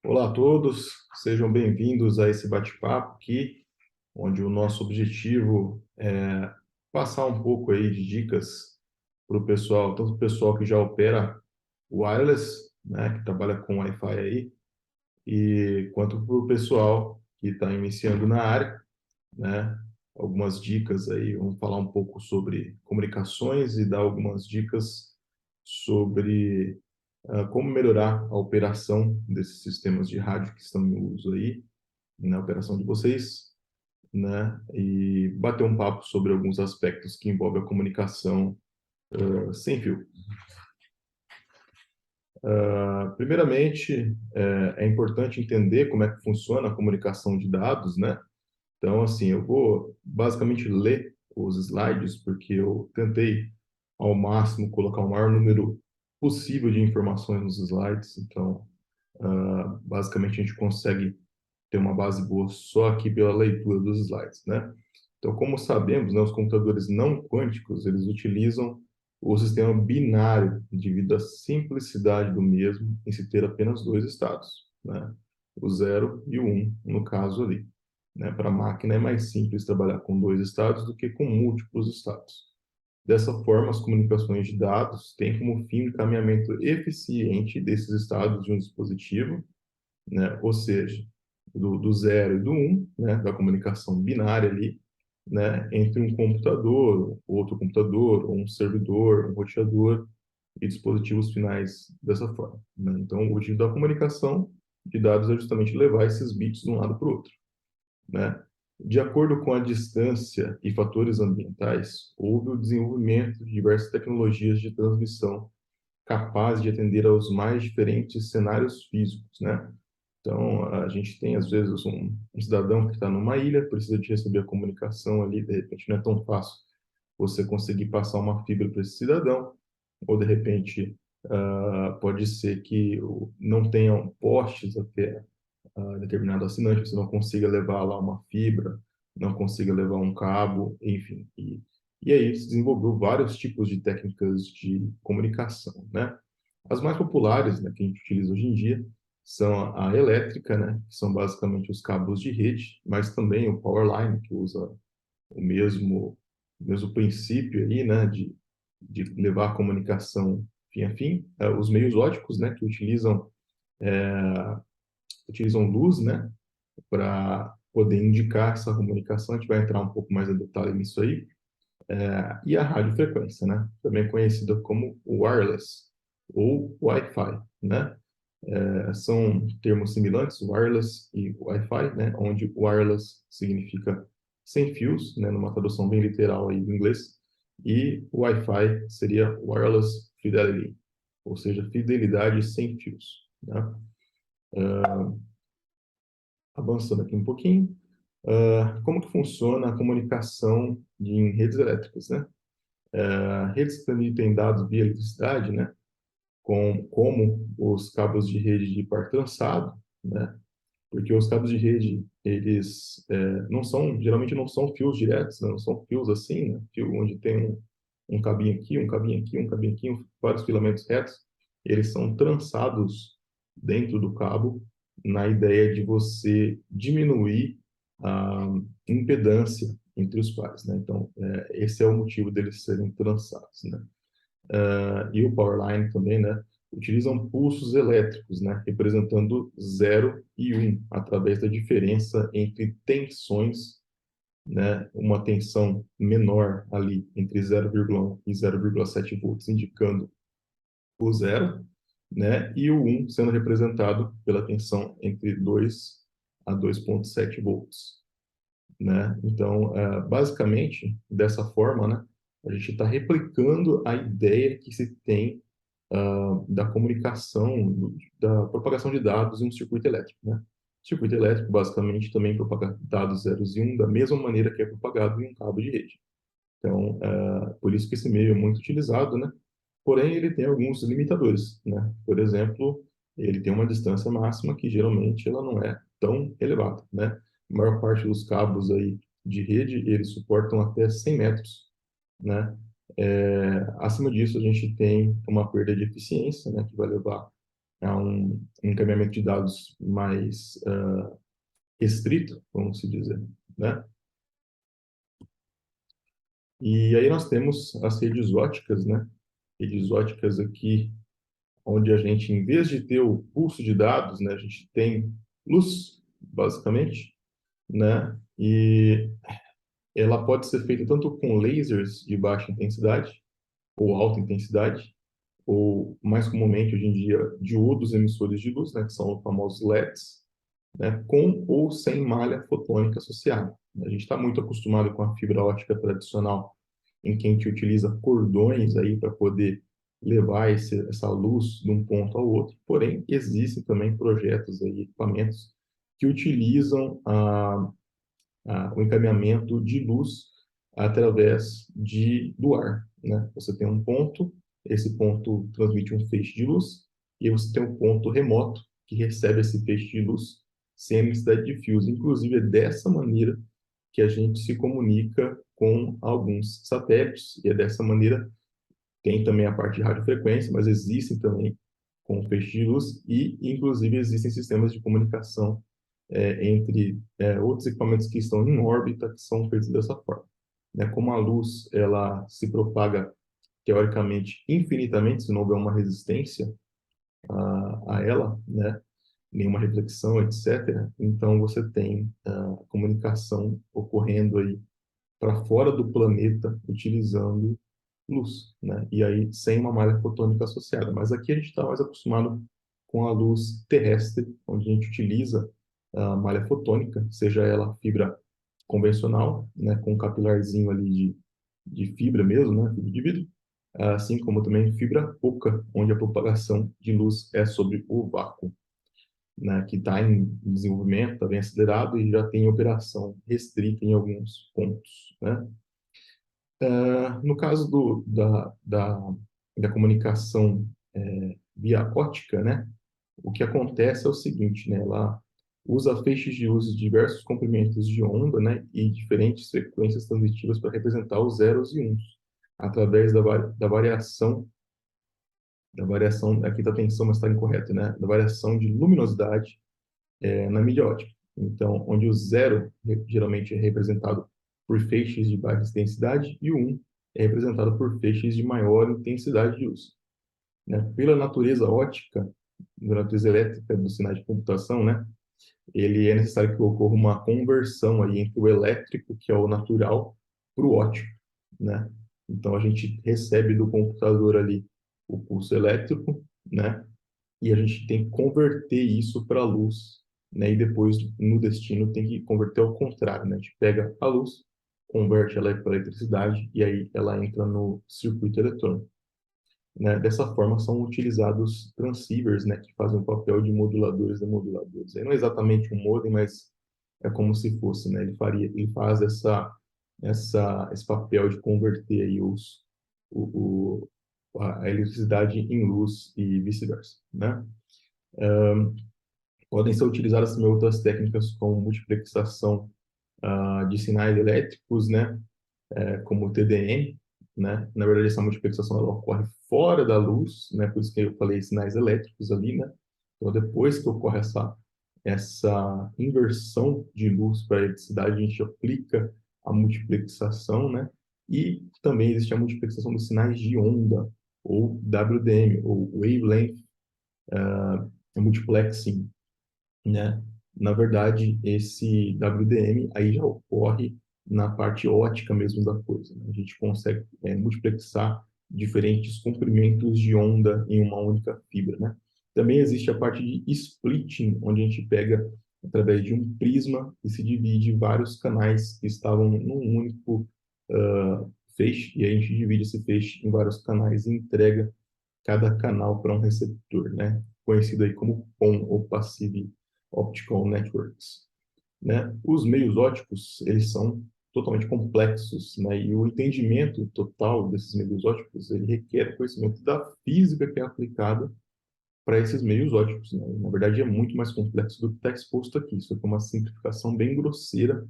Olá a todos, sejam bem-vindos a esse bate-papo aqui, onde o nosso objetivo é passar um pouco aí de dicas para o pessoal, tanto o pessoal que já opera wireless, né, que trabalha com Wi-Fi aí, e quanto para o pessoal que está iniciando na área, né, algumas dicas aí, vamos falar um pouco sobre comunicações e dar algumas dicas sobre como melhorar a operação desses sistemas de rádio que estão em uso aí, na operação de vocês, né? E bater um papo sobre alguns aspectos que envolvem a comunicação sem fio. Primeiramente, é importante entender como é que funciona a comunicação de dados, né? Então, assim, eu vou basicamente ler os slides, porque eu tentei ao máximo colocar o maior número possível de informações nos slides. Então, basicamente, a gente consegue ter uma base boa só aqui pela leitura dos slides, né? Então, como sabemos, né, os computadores não quânticos, eles utilizam o sistema binário devido à simplicidade do mesmo em se ter apenas dois estados, né? O zero e o um, no caso ali. Né? Para a máquina é mais simples trabalhar com dois estados do que com múltiplos estados. Dessa forma, as comunicações de dados têm como fim o encaminhamento eficiente desses estados de um dispositivo, né? Ou seja, do zero e do um, né? Da comunicação binária ali, né? Entre um computador, outro computador, ou um servidor, um roteador e dispositivos finais dessa forma, né? Então, o objetivo da comunicação de dados é justamente levar esses bits de um lado para o outro, né? De acordo com a distância e fatores ambientais, houve o desenvolvimento de diversas tecnologias de transmissão capazes de atender aos mais diferentes cenários físicos, né? Então, a gente tem, às vezes, um cidadão que está numa ilha, precisa de receber a comunicação ali, de repente não é tão fácil você conseguir passar uma fibra para esse cidadão, ou de repente pode ser que não tenham postes até determinado assinante, você não consiga levar lá uma fibra, não consiga levar um cabo, enfim. E aí se desenvolveu vários tipos de técnicas de comunicação, né? As mais populares, né, que a gente utiliza hoje em dia são a elétrica, né, que são basicamente os cabos de rede, mas também o power line, que usa o mesmo princípio aí, né, de levar a comunicação fim a fim. Os meios óticos, né, que utilizam luz, né, para poder indicar essa comunicação. A gente vai entrar um pouco mais em detalhe nisso aí. E a radiofrequência, né, também conhecida como wireless ou Wi-Fi, né? São termos semelhantes, wireless e Wi-Fi, né, onde wireless significa sem fios, né, numa tradução bem literal aí do inglês, e Wi-Fi seria wireless fidelity, ou seja, fidelidade sem fios, né? Avançando aqui um pouquinho, como que funciona a comunicação em redes elétricas, né? Redes que transmitem dados via eletricidade, né? Como os cabos de rede de par trançado, né? Porque os cabos de rede, eles não são, geralmente não são fios diretos, né? Não são fios assim, né? Fio onde tem um cabinho aqui, um cabinho aqui, um cabinho aqui, vários filamentos retos. Eles são trançados dentro do cabo na ideia de você diminuir a impedância entre os pares, né? Então, esse é o motivo deles serem trançados, né? E o power line também, né, utilizam pulsos elétricos, né, representando 0 e 1, através da diferença entre tensões, né, uma tensão menor ali entre 0,1 e 0,7 volts, indicando o zero, né, e o 1 sendo representado pela tensão entre 2 a 2,7 volts, né? Então, basicamente, dessa forma, né, a gente está replicando a ideia que se tem da comunicação, da propagação de dados em um circuito elétrico, né? O circuito elétrico, basicamente, também propaga dados zeros e um da mesma maneira que é propagado em um cabo de rede. Então, por isso que esse meio é muito utilizado, né? Porém, ele tem alguns limitadores, né? Por exemplo, ele tem uma distância máxima que geralmente ela não é tão elevada, né? A maior parte dos cabos aí de rede, eles suportam até 100 metros, né? Acima disso, a gente tem uma perda de eficiência, né? Que vai levar a um encaminhamento de dados mais restrito, vamos se dizer, né? E aí nós temos as redes óticas, né? Redes óticas aqui, onde a gente, em vez de ter o pulso de dados, né, a gente tem luz, basicamente, né? E ela pode ser feita tanto com lasers de baixa intensidade ou alta intensidade, ou mais comumente hoje em dia diodos emissores de luz, né, que são os famosos LEDs, né, com ou sem malha fotônica associada. A gente está muito acostumado com a fibra ótica tradicional, em que a gente utiliza cordões aí para poder levar essa luz de um ponto ao outro. Porém, existem também projetos aí, equipamentos que utilizam o encaminhamento de luz através do ar, né? Você tem um ponto, esse ponto transmite um feixe de luz, e aí você tem um ponto remoto que recebe esse feixe de luz sem a necessidade de fios. Inclusive, é dessa maneira que a gente se comunica com alguns satélites, e é dessa maneira tem também a parte de radiofrequência, mas existem também com feixe de luz e, inclusive, existem sistemas de comunicação entre outros equipamentos que estão em órbita que são feitos dessa forma. Né? Como a luz ela se propaga teoricamente infinitamente, se não houver uma resistência a ela, né? Nenhuma reflexão, etc. Então você tem a comunicação ocorrendo aí para fora do planeta utilizando luz, né? E aí sem uma malha fotônica associada. Mas aqui a gente está mais acostumado com a luz terrestre, onde a gente utiliza a malha fotônica, seja ela fibra convencional, né, com um capilarzinho ali de fibra mesmo, né, fibra de vidro, assim como também fibra oca, onde a propagação de luz é sobre o vácuo, né, que está em desenvolvimento, está bem acelerado e já tem operação restrita em alguns pontos, né? No caso da comunicação via ótica, né, o que acontece é o seguinte, né, ela usa feixes de luz de diversos comprimentos de onda, né, e diferentes frequências transitivas para representar os zeros e uns, através da variação, aqui está a tensão, mas está incorreto, né, da variação de luminosidade na mídia ótica. Então, onde o zero geralmente é representado por feixes de baixa intensidade e o um é representado por feixes de maior intensidade de luz. Né? Pela natureza ótica, da natureza elétrica dos sinais de computação, né, ele é necessário que ocorra uma conversão aí entre o elétrico, que é o natural, para o óptico, né? Então a gente recebe do computador ali o pulso elétrico, né? E a gente tem que converter isso para a luz, né? E depois no destino tem que converter ao contrário, né? A gente pega a luz, converte ela para eletricidade e aí ela entra no circuito eletrônico, né? Dessa forma são utilizados transceivers, né, que fazem o papel de moduladores e demoduladores. Aí não é exatamente um modem, mas é como se fosse, né? Ele faz esse papel de converter aí o, a eletricidade em luz e vice-versa, né? Podem ser utilizadas também outras técnicas como multiplexação de sinais elétricos, né? Como o TDM, né? Na verdade, essa multiplexação ela ocorre fora da luz, né? Por isso que eu falei sinais elétricos ali, né? Então, depois que ocorre essa inversão de luz para a eletricidade, a gente aplica a multiplexação, né? E também existe a multiplexação dos sinais de onda, ou WDM, ou Wavelength Multiplexing, né? Na verdade, esse WDM aí já ocorre na parte ótica mesmo da coisa, né? A gente consegue multiplexar diferentes comprimentos de onda em uma única fibra, né? Também existe a parte de splitting, onde a gente pega através de um prisma e se divide em vários canais que estavam num único feixe, e a gente divide esse feixe em vários canais e entrega cada canal para um receptor, né? Conhecido aí como PON, ou Passive Optical Networks, né? Os meios óticos, eles são totalmente complexos, né? E o entendimento total desses meios óticos, ele requer conhecimento da física que é aplicada para esses meios óticos, né? Na verdade, é muito mais complexo do que está exposto aqui. Isso aqui é uma simplificação bem grosseira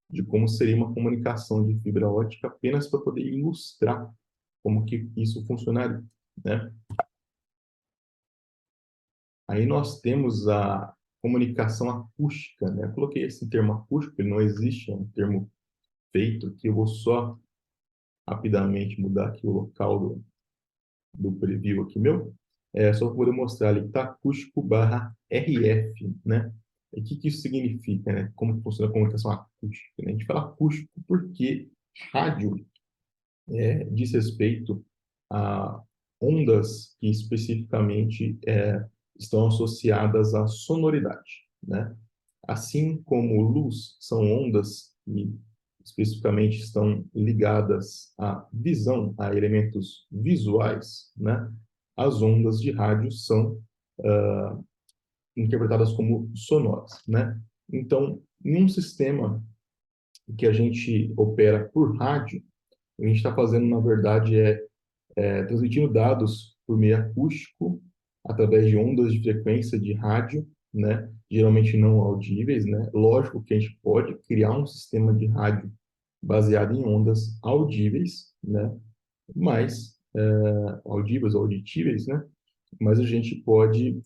de como seria uma comunicação de fibra ótica apenas para poder ilustrar como que isso funcionaria, né? Aí nós temos a comunicação acústica, né? Eu coloquei esse termo acústico, ele não existe, é um termo feito aqui. Eu vou só rapidamente mudar aqui o local do preview aqui meu, só para poder mostrar ali que está acústico barra RF, né? E o que isso significa, né? Como que funciona a comunicação acústica, né? A gente fala acústico porque rádio diz respeito a ondas que especificamente estão associadas à sonoridade, né? Assim como luz são ondas que especificamente estão ligadas à visão, a elementos visuais, né? As ondas de rádio são interpretadas como sonoras, né? Então, em um sistema que a gente opera por rádio, o que a gente está fazendo, na verdade, transmitindo dados por meio acústico, através de ondas de frequência de rádio, né? Geralmente não audíveis, né? Lógico que a gente pode criar um sistema de rádio baseado em ondas audíveis, né? Mas audíveis ou auditíveis, né? Mas a gente pode,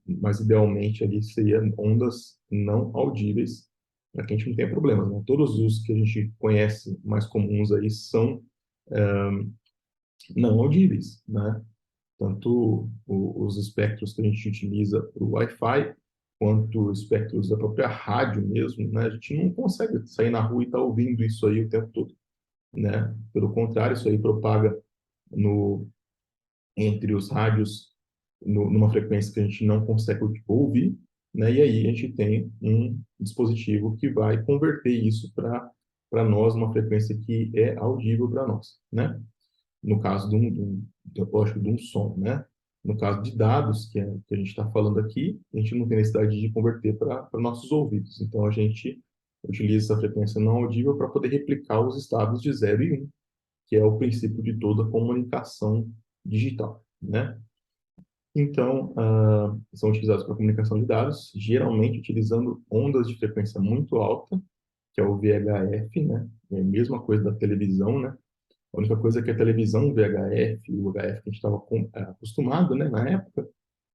mas idealmente ali seria ondas não audíveis, para que a gente não tenha problemas, né? Todos os que a gente conhece mais comuns aí são não audíveis, né? Tanto os espectros que a gente utiliza para o Wi-Fi, quanto os espectros da própria rádio mesmo, né? A gente não consegue sair na rua e estar ouvindo isso aí o tempo todo, né? Pelo contrário, isso aí propaga no, entre os rádios numa frequência que a gente não consegue ouvir, né? E aí a gente tem um dispositivo que vai converter isso para nós, uma frequência que é audível para nós, né? No caso lógico, de um som, né? No caso de dados, que a gente está falando aqui, a gente não tem necessidade de converter para nossos ouvidos. Então, a gente utiliza essa frequência não audível para poder replicar os estados de 0 e 1, que é o princípio de toda comunicação digital, né? Então, são utilizados para comunicação de dados, geralmente utilizando ondas de frequência muito alta, que é o VHF, né? É a mesma coisa da televisão, né? A única coisa é que a televisão VHF, o VHF que a gente estava acostumado, né, na época,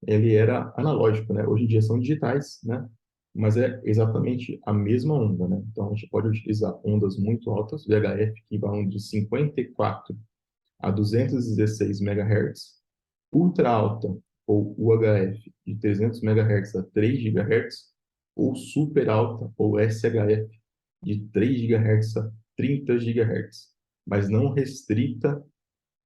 ele era analógico, né? Hoje em dia são digitais, né? Mas é exatamente a mesma onda, né? Então a gente pode utilizar ondas muito altas, VHF, que vão de 54 a 216 MHz, ultra alta, ou UHF, de 300 MHz a 3 GHz, ou super alta, ou SHF, de 3 GHz a 30 GHz, mas não restrita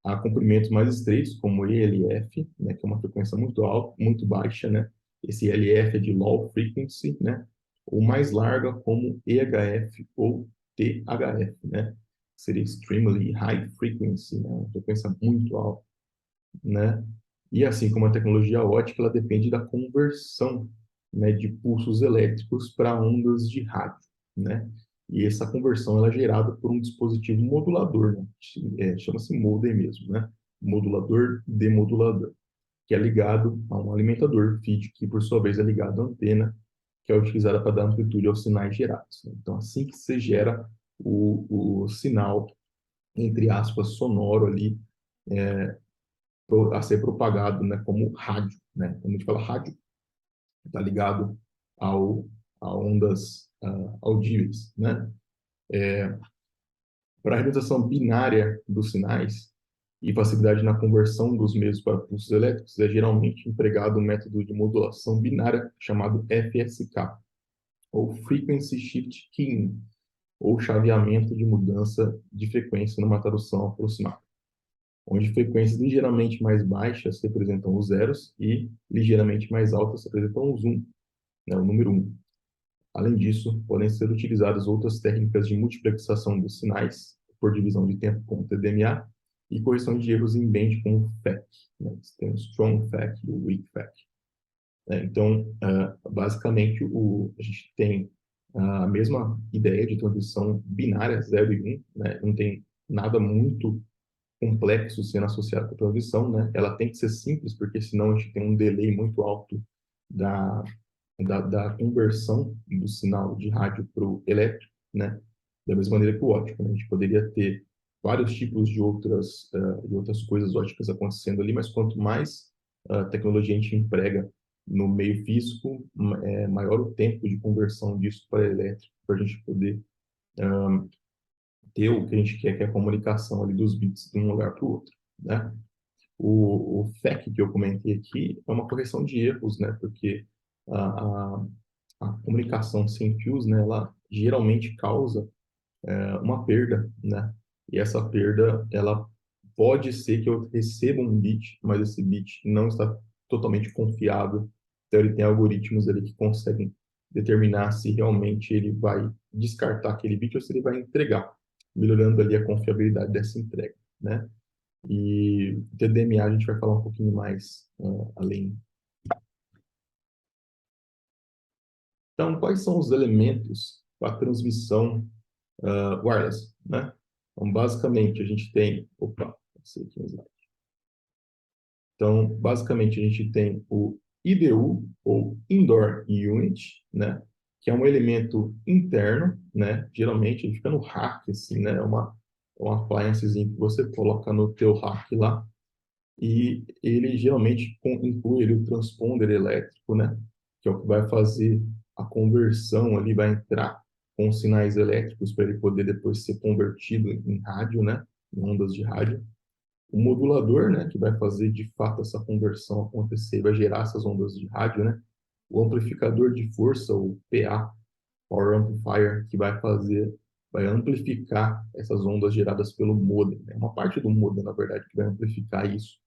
a comprimentos mais estreitos, como ELF, né, que é uma frequência muito alta, muito baixa, né? Esse ELF é de low frequency, né? Ou mais larga, como EHF ou THF, né? Seria extremely high frequency, né? Uma frequência muito alta, né? E assim como a tecnologia ótica, ela depende da conversão, né, de pulsos elétricos para ondas de rádio, né? E essa conversão ela é gerada por um dispositivo modulador, né? Chama-se modem mesmo, né? Modulador demodulador, que é ligado a um alimentador feed, que por sua vez é ligado à antena, que é utilizada para dar amplitude aos sinais gerados, né? Então, assim que se gera o sinal, entre aspas, sonoro ali, a ser propagado, né, como rádio, né? Quando a gente fala rádio, está ligado ao, a ondas audíveis, né? Para a representação binária dos sinais e facilidade na conversão dos mesmos para pulsos elétricos, é geralmente empregado um método de modulação binária chamado FSK, ou Frequency Shift Keying, ou chaveamento de mudança de frequência numa tradução aproximada, onde frequências ligeiramente mais baixas representam os zeros e ligeiramente mais altas representam os um, né, o número 1. Além disso, podem ser utilizadas outras técnicas de multiplexação dos sinais, por divisão de tempo, como TDMA, e correção de erros em band, como FEC. Né? Tem o Strong FEC e o Weak FEC. Então, basicamente, a gente tem a mesma ideia de transição binária, 0 e 1, né? Não tem nada muito complexo sendo associado com a transição, né? Ela tem que ser simples, porque senão a gente tem um delay muito alto da, da conversão do sinal de rádio para o elétrico, né? Da mesma maneira que o óptico, né? A gente poderia ter vários tipos de outras coisas óticas acontecendo ali, mas quanto mais tecnologia a gente emprega no meio físico, é maior o tempo de conversão disso para elétrico, para a gente poder ter o que a gente quer, que é a comunicação ali dos bits de um lugar para o outro, né? O FEC que eu comentei aqui é uma correção de erros, né? Porque a, a, a comunicação sem fios, né? Ela geralmente causa uma perda, né? E essa perda, ela pode ser que eu receba um bit, mas esse bit não está totalmente confiável. Então, ele tem algoritmos ali que conseguem determinar se realmente ele vai descartar aquele bit ou se ele vai entregar, melhorando ali a confiabilidade dessa entrega, né? E TDMA a gente vai falar um pouquinho mais além. Então, quais são os elementos para transmissão wireless, né? Então, basicamente, a gente tem... Opa, passei aqui um slide. Então, basicamente, a gente tem o IDU, ou Indoor Unit, né? Que é um elemento interno, né? Geralmente, ele fica no rack, assim, né? É uma appliancezinha que você coloca no teu rack lá, e ele geralmente inclui ali o transponder elétrico, né? Que é o que vai fazer a conversão ali, vai entrar com sinais elétricos para ele poder depois ser convertido em rádio, né? Em ondas de rádio. O modulador, né? Que vai fazer de fato essa conversão acontecer, vai gerar essas ondas de rádio, né? O amplificador de força, o PA, Power Amplifier, que vai amplificar essas ondas geradas pelo modem, né? Uma parte do modem, na verdade, que vai amplificar isso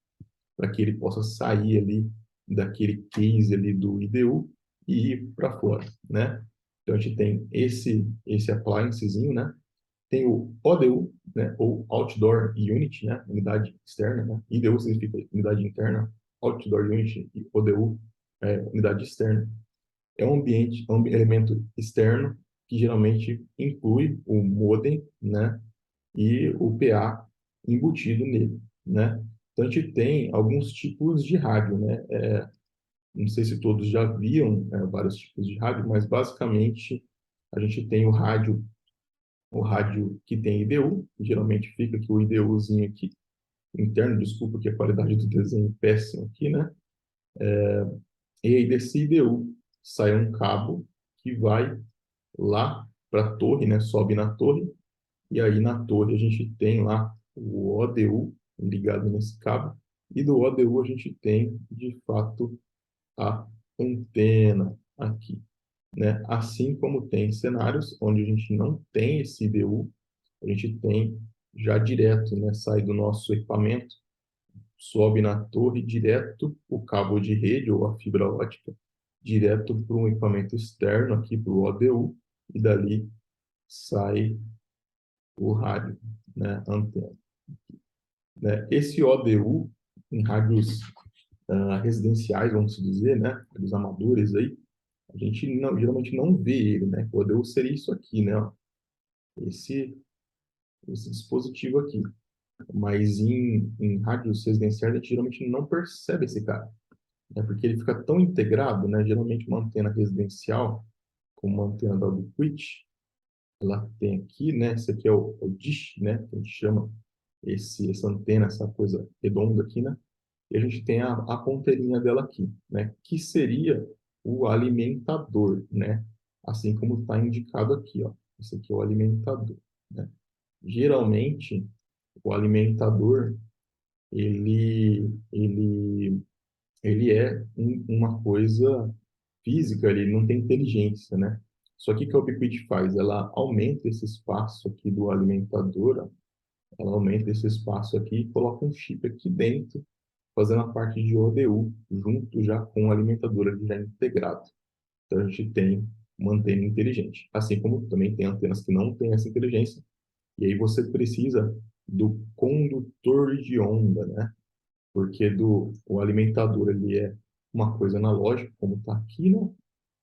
para que ele possa sair ali daquele case ali do IDU e ir para fora, né? Então a gente tem esse appliancezinho, né? Tem o ODU, né? Ou Outdoor Unit, né? Unidade externa, né? IDU significa unidade interna, Outdoor Unit e ODU é unidade externa. É um ambiente, um elemento externo que geralmente inclui o modem, né? E o PA embutido nele, né? Então, a gente tem alguns tipos de rádio, né? Não sei se todos já viam vários tipos de rádio, mas basicamente a gente tem o rádio que tem IDU, que geralmente fica aqui o IDUzinho aqui, interno, desculpa que a qualidade do desenho é péssima aqui, né? E aí desse IDU sai um cabo que vai lá para a torre, né? Sobe na torre, e aí na torre a gente tem lá o ODU ligado nesse cabo, e do ODU a gente tem, de fato, a antena aqui, né? Assim como tem cenários onde a gente não tem esse IDU, a gente tem já direto, né? Sai do nosso equipamento, sobe na torre direto o cabo de rede ou a fibra ótica, direto para um equipamento externo aqui para o ODU, e dali sai o rádio, né? Antena, né? Esse ODU em rádios residenciais, vamos dizer, né? Dos amadores aí, a gente geralmente não vê ele, né? O ODU seria isso aqui, né? Esse, esse dispositivo aqui. Mas em rádios residenciais, a gente geralmente não percebe esse cara, né? Porque ele fica tão integrado, né? Geralmente uma antena residencial, como uma antena da Ubiquiti, ela tem aqui, né? Esse aqui é o dish, né? Que a gente chama essa antena, essa coisa redonda aqui, né? E a gente tem a ponteirinha dela aqui, né? Que seria o alimentador, né? Assim como está indicado aqui, ó. Esse aqui é o alimentador, né? Geralmente, o alimentador, ele é uma coisa física, ele não tem inteligência, né? Só que o que a Ubiquiti faz? Ela aumenta esse espaço aqui do alimentador, ela aumenta esse espaço aqui e coloca um chip aqui dentro, fazendo a parte de ODU, junto já com o alimentador ali já integrado. Então a gente tem uma antena inteligente. Assim como também tem antenas que não têm essa inteligência, e aí você precisa do condutor de onda, né? Porque o alimentador ele é uma coisa analógica, como está aqui, né?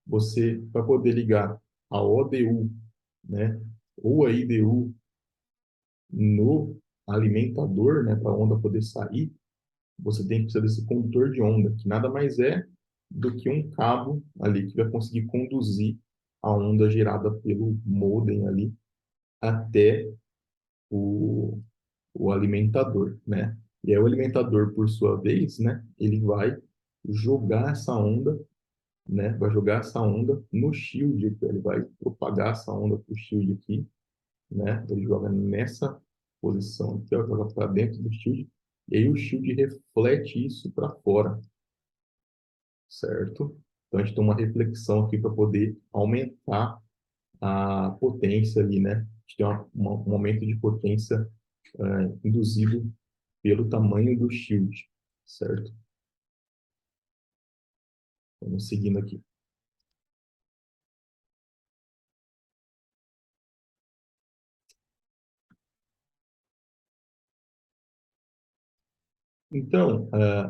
Você, para poder ligar a ODU, né? Ou a IDU no alimentador, né? Para a onda poder sair, você tem que precisar desse condutor de onda, que nada mais é do que um cabo ali que vai conseguir conduzir a onda gerada pelo modem ali até o, o alimentador, né? E aí o alimentador, por sua vez, né, ele vai jogar essa onda, né? Vai jogar essa onda no shield, aqui, ele vai propagar essa onda para o shield aqui, né? Ele joga nessa posição aqui, ó, joga para dentro do shield, e aí o shield reflete isso para fora, certo? Então a gente tem uma reflexão aqui para poder aumentar a potência ali, né? A gente tem um aumento de potência induzido pelo tamanho do shield, certo? Vamos seguindo aqui. Então,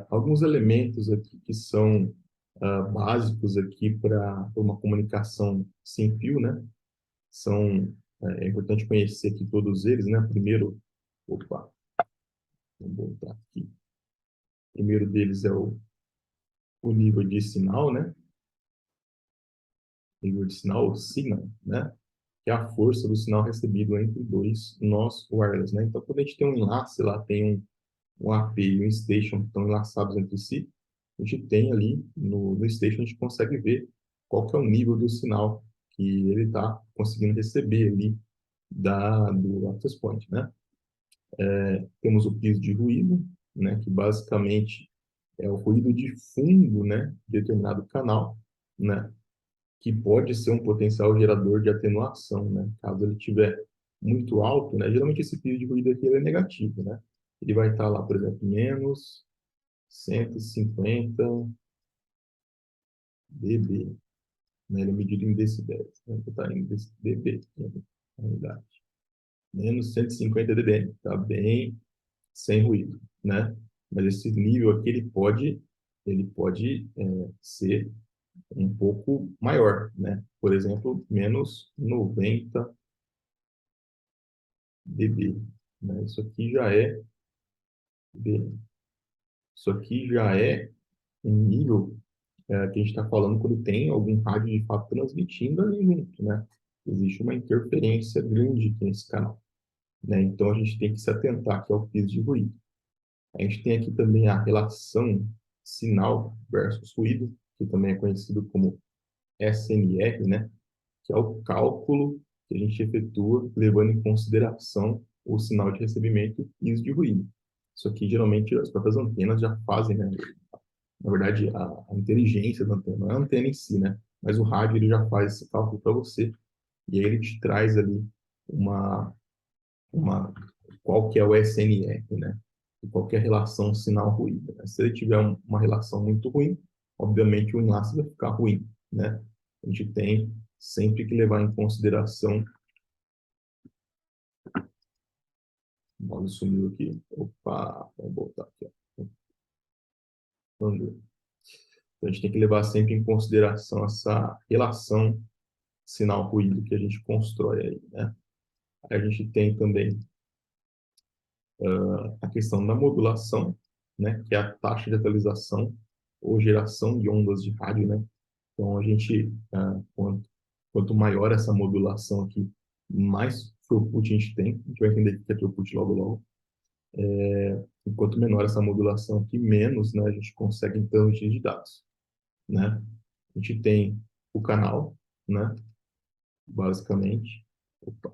alguns elementos aqui que são básicos aqui para uma comunicação sem fio, né? São, é importante conhecer aqui todos eles, né? Primeiro, opa, vamos voltar aqui. O primeiro deles é o nível de sinal, né? Nível de sinal, o signal, né? Que é a força do sinal recebido entre dois nós wireless, né? Então, quando a gente tem um enlace, lá tem um AP e um station que estão enlaçados entre si, a gente tem ali no station, a gente consegue ver qual que é o nível do sinal que ele está conseguindo receber ali do access point, né? Temos o piso de ruído, né? Que basicamente é o ruído de fundo, né? De determinado canal, né? Que pode ser um potencial gerador de atenuação, né? Caso ele estiver muito alto, né? Geralmente esse piso de ruído aqui ele é negativo, né? Ele vai estar lá, por exemplo, menos 150 dB, né? Ele é medido em decibéis, né? Está em dB, né? Na unidade. Menos 150 dB, está bem sem ruído, né? Mas esse nível aqui ele pode ser um pouco maior, né? Por exemplo, menos 90 dB, né? Isso aqui já é um nível que a gente está falando quando tem algum rádio de fato transmitindo ali junto, né? Existe uma interferência grande aqui nesse canal, né? Então a gente tem que se atentar aqui ao piso de ruído. A gente tem aqui também a relação sinal versus ruído, que também é conhecido como SNR, né? Que é o cálculo que a gente efetua levando em consideração o sinal de recebimento e o piso de ruído. Isso aqui, geralmente, as próprias antenas já fazem, né? Na verdade, a inteligência da antena, não é a antena em si, né? Mas o rádio, ele já faz esse cálculo para você, e aí ele te traz ali uma, uma qual que é o SNR, né? E qual que é a relação sinal-ruído, né? Se ele tiver uma relação muito ruim, obviamente o enlace vai ficar ruim, né? A gente tem sempre que levar em consideração. O mouse sumiu aqui. Opa, vamos voltar aqui. Ó. Vamos ver. Então, a gente tem que levar sempre em consideração essa relação sinal-ruído que a gente constrói aí, né? Aí a gente tem também a questão da modulação, né? Que é a taxa de atualização ou geração de ondas de rádio, né? Então, a gente, quanto maior essa modulação aqui, mais throughput a gente tem. A gente vai entender o que é throughput logo, logo. E quanto menor essa modulação aqui, menos, né, a gente consegue em transmitir de dados, né? A gente tem o canal, né? Basicamente. Opa.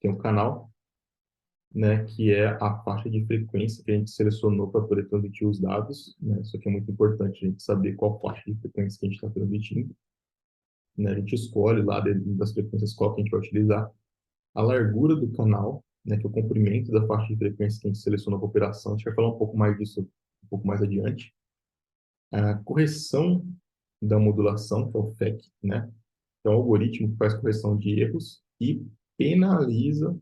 Tem o canal, né? Que é a faixa de frequência que a gente selecionou para poder transmitir os dados, né? Isso aqui é muito importante, a gente saber qual faixa de frequência que a gente está transmitindo, né? A gente escolhe lá dentro das frequências qual que a gente vai utilizar. A largura do canal, né? Que é o comprimento da faixa de frequência que a gente selecionou para operação. A gente vai falar um pouco mais disso um pouco mais adiante. A correção da modulação, que é o FEC, né? É um algoritmo que faz correção de erros e penaliza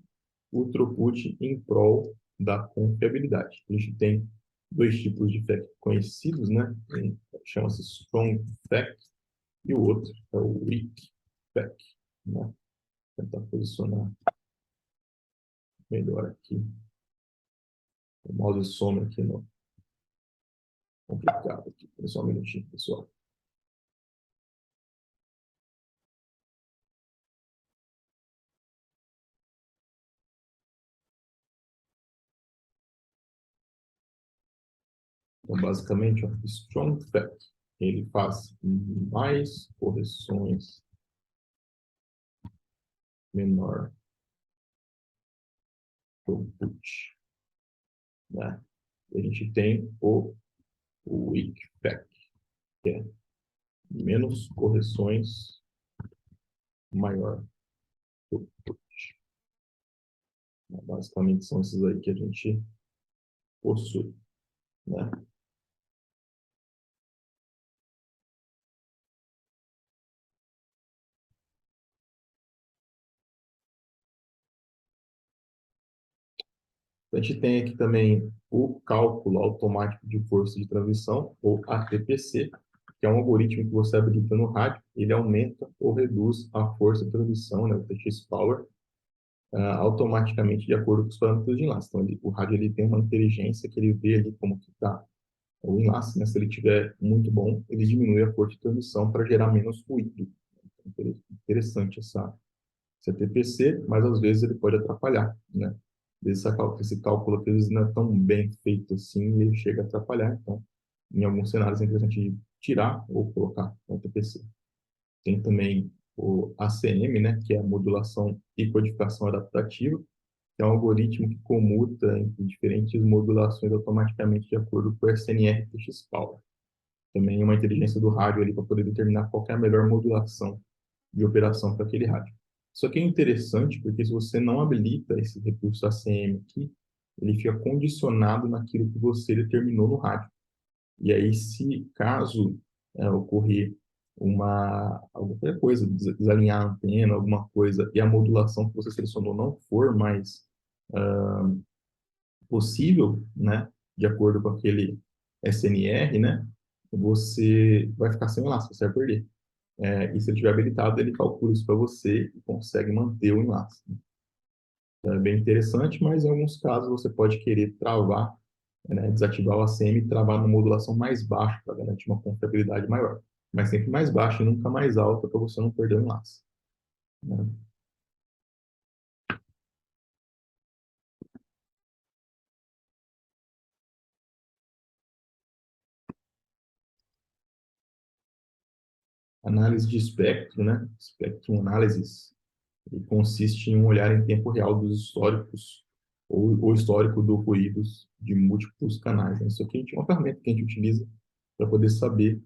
o throughput em prol da confiabilidade. A gente tem dois tipos de FEC conhecidos, né? Um chama-se Strong FEC e o outro é o Weak FEC, né? Vou tentar posicionar melhor aqui. O mouse some aqui no complicado aqui. Só um minutinho, pessoal. Então, basicamente, ó, strong FEC, ele faz mais correções, menor throughput, né? E a gente tem o weak FEC, que é menos correções, maior throughput. Basicamente, são esses aí que a gente possui, né? A gente tem aqui também o cálculo automático de força de transmissão, ou ATPC, que é um algoritmo que você habilita no rádio, ele aumenta ou reduz a força de transmissão, né, o TX Power, automaticamente de acordo com os parâmetros de enlace. Então, o rádio ele tem uma inteligência que ele vê ali como que está o enlace, né? Se ele tiver muito bom, ele diminui a força de transmissão para gerar menos ruído. Interessante esse TPC, mas às vezes ele pode atrapalhar, né? Esse cálculo às vezes não é tão bem feito assim e ele chega a atrapalhar. Então, em alguns cenários é interessante tirar ou colocar o TPC. Tem também o ACM, né, que é a modulação e codificação adaptativa, que é um algoritmo que comuta entre diferentes modulações automaticamente de acordo com o SNR TX Power. Também uma inteligência do rádio ali para poder determinar qual é a melhor modulação de operação para aquele rádio. Isso aqui é interessante porque se você não habilita esse recurso ACM aqui, ele fica condicionado naquilo que você determinou no rádio. E aí, se caso ocorrer alguma coisa, desalinhar a antena, alguma coisa, e a modulação que você selecionou não for mais possível, né, de acordo com aquele SNR, né, você vai ficar sem enlace, você vai perder. E se ele estiver habilitado, ele calcula isso para você e consegue manter o enlace. É bem interessante, mas em alguns casos você pode querer travar, né, desativar o ACM e travar numa modulação mais baixa para garantir uma confiabilidade maior. Mas sempre mais baixa e nunca mais alta para você não perder o enlace, né? Análise de espectro, né? Spectrum Analysis, ele consiste em um olhar em tempo real dos históricos ou o histórico do ruídos de múltiplos canais, né? Isso aqui é uma ferramenta que a gente utiliza para poder saber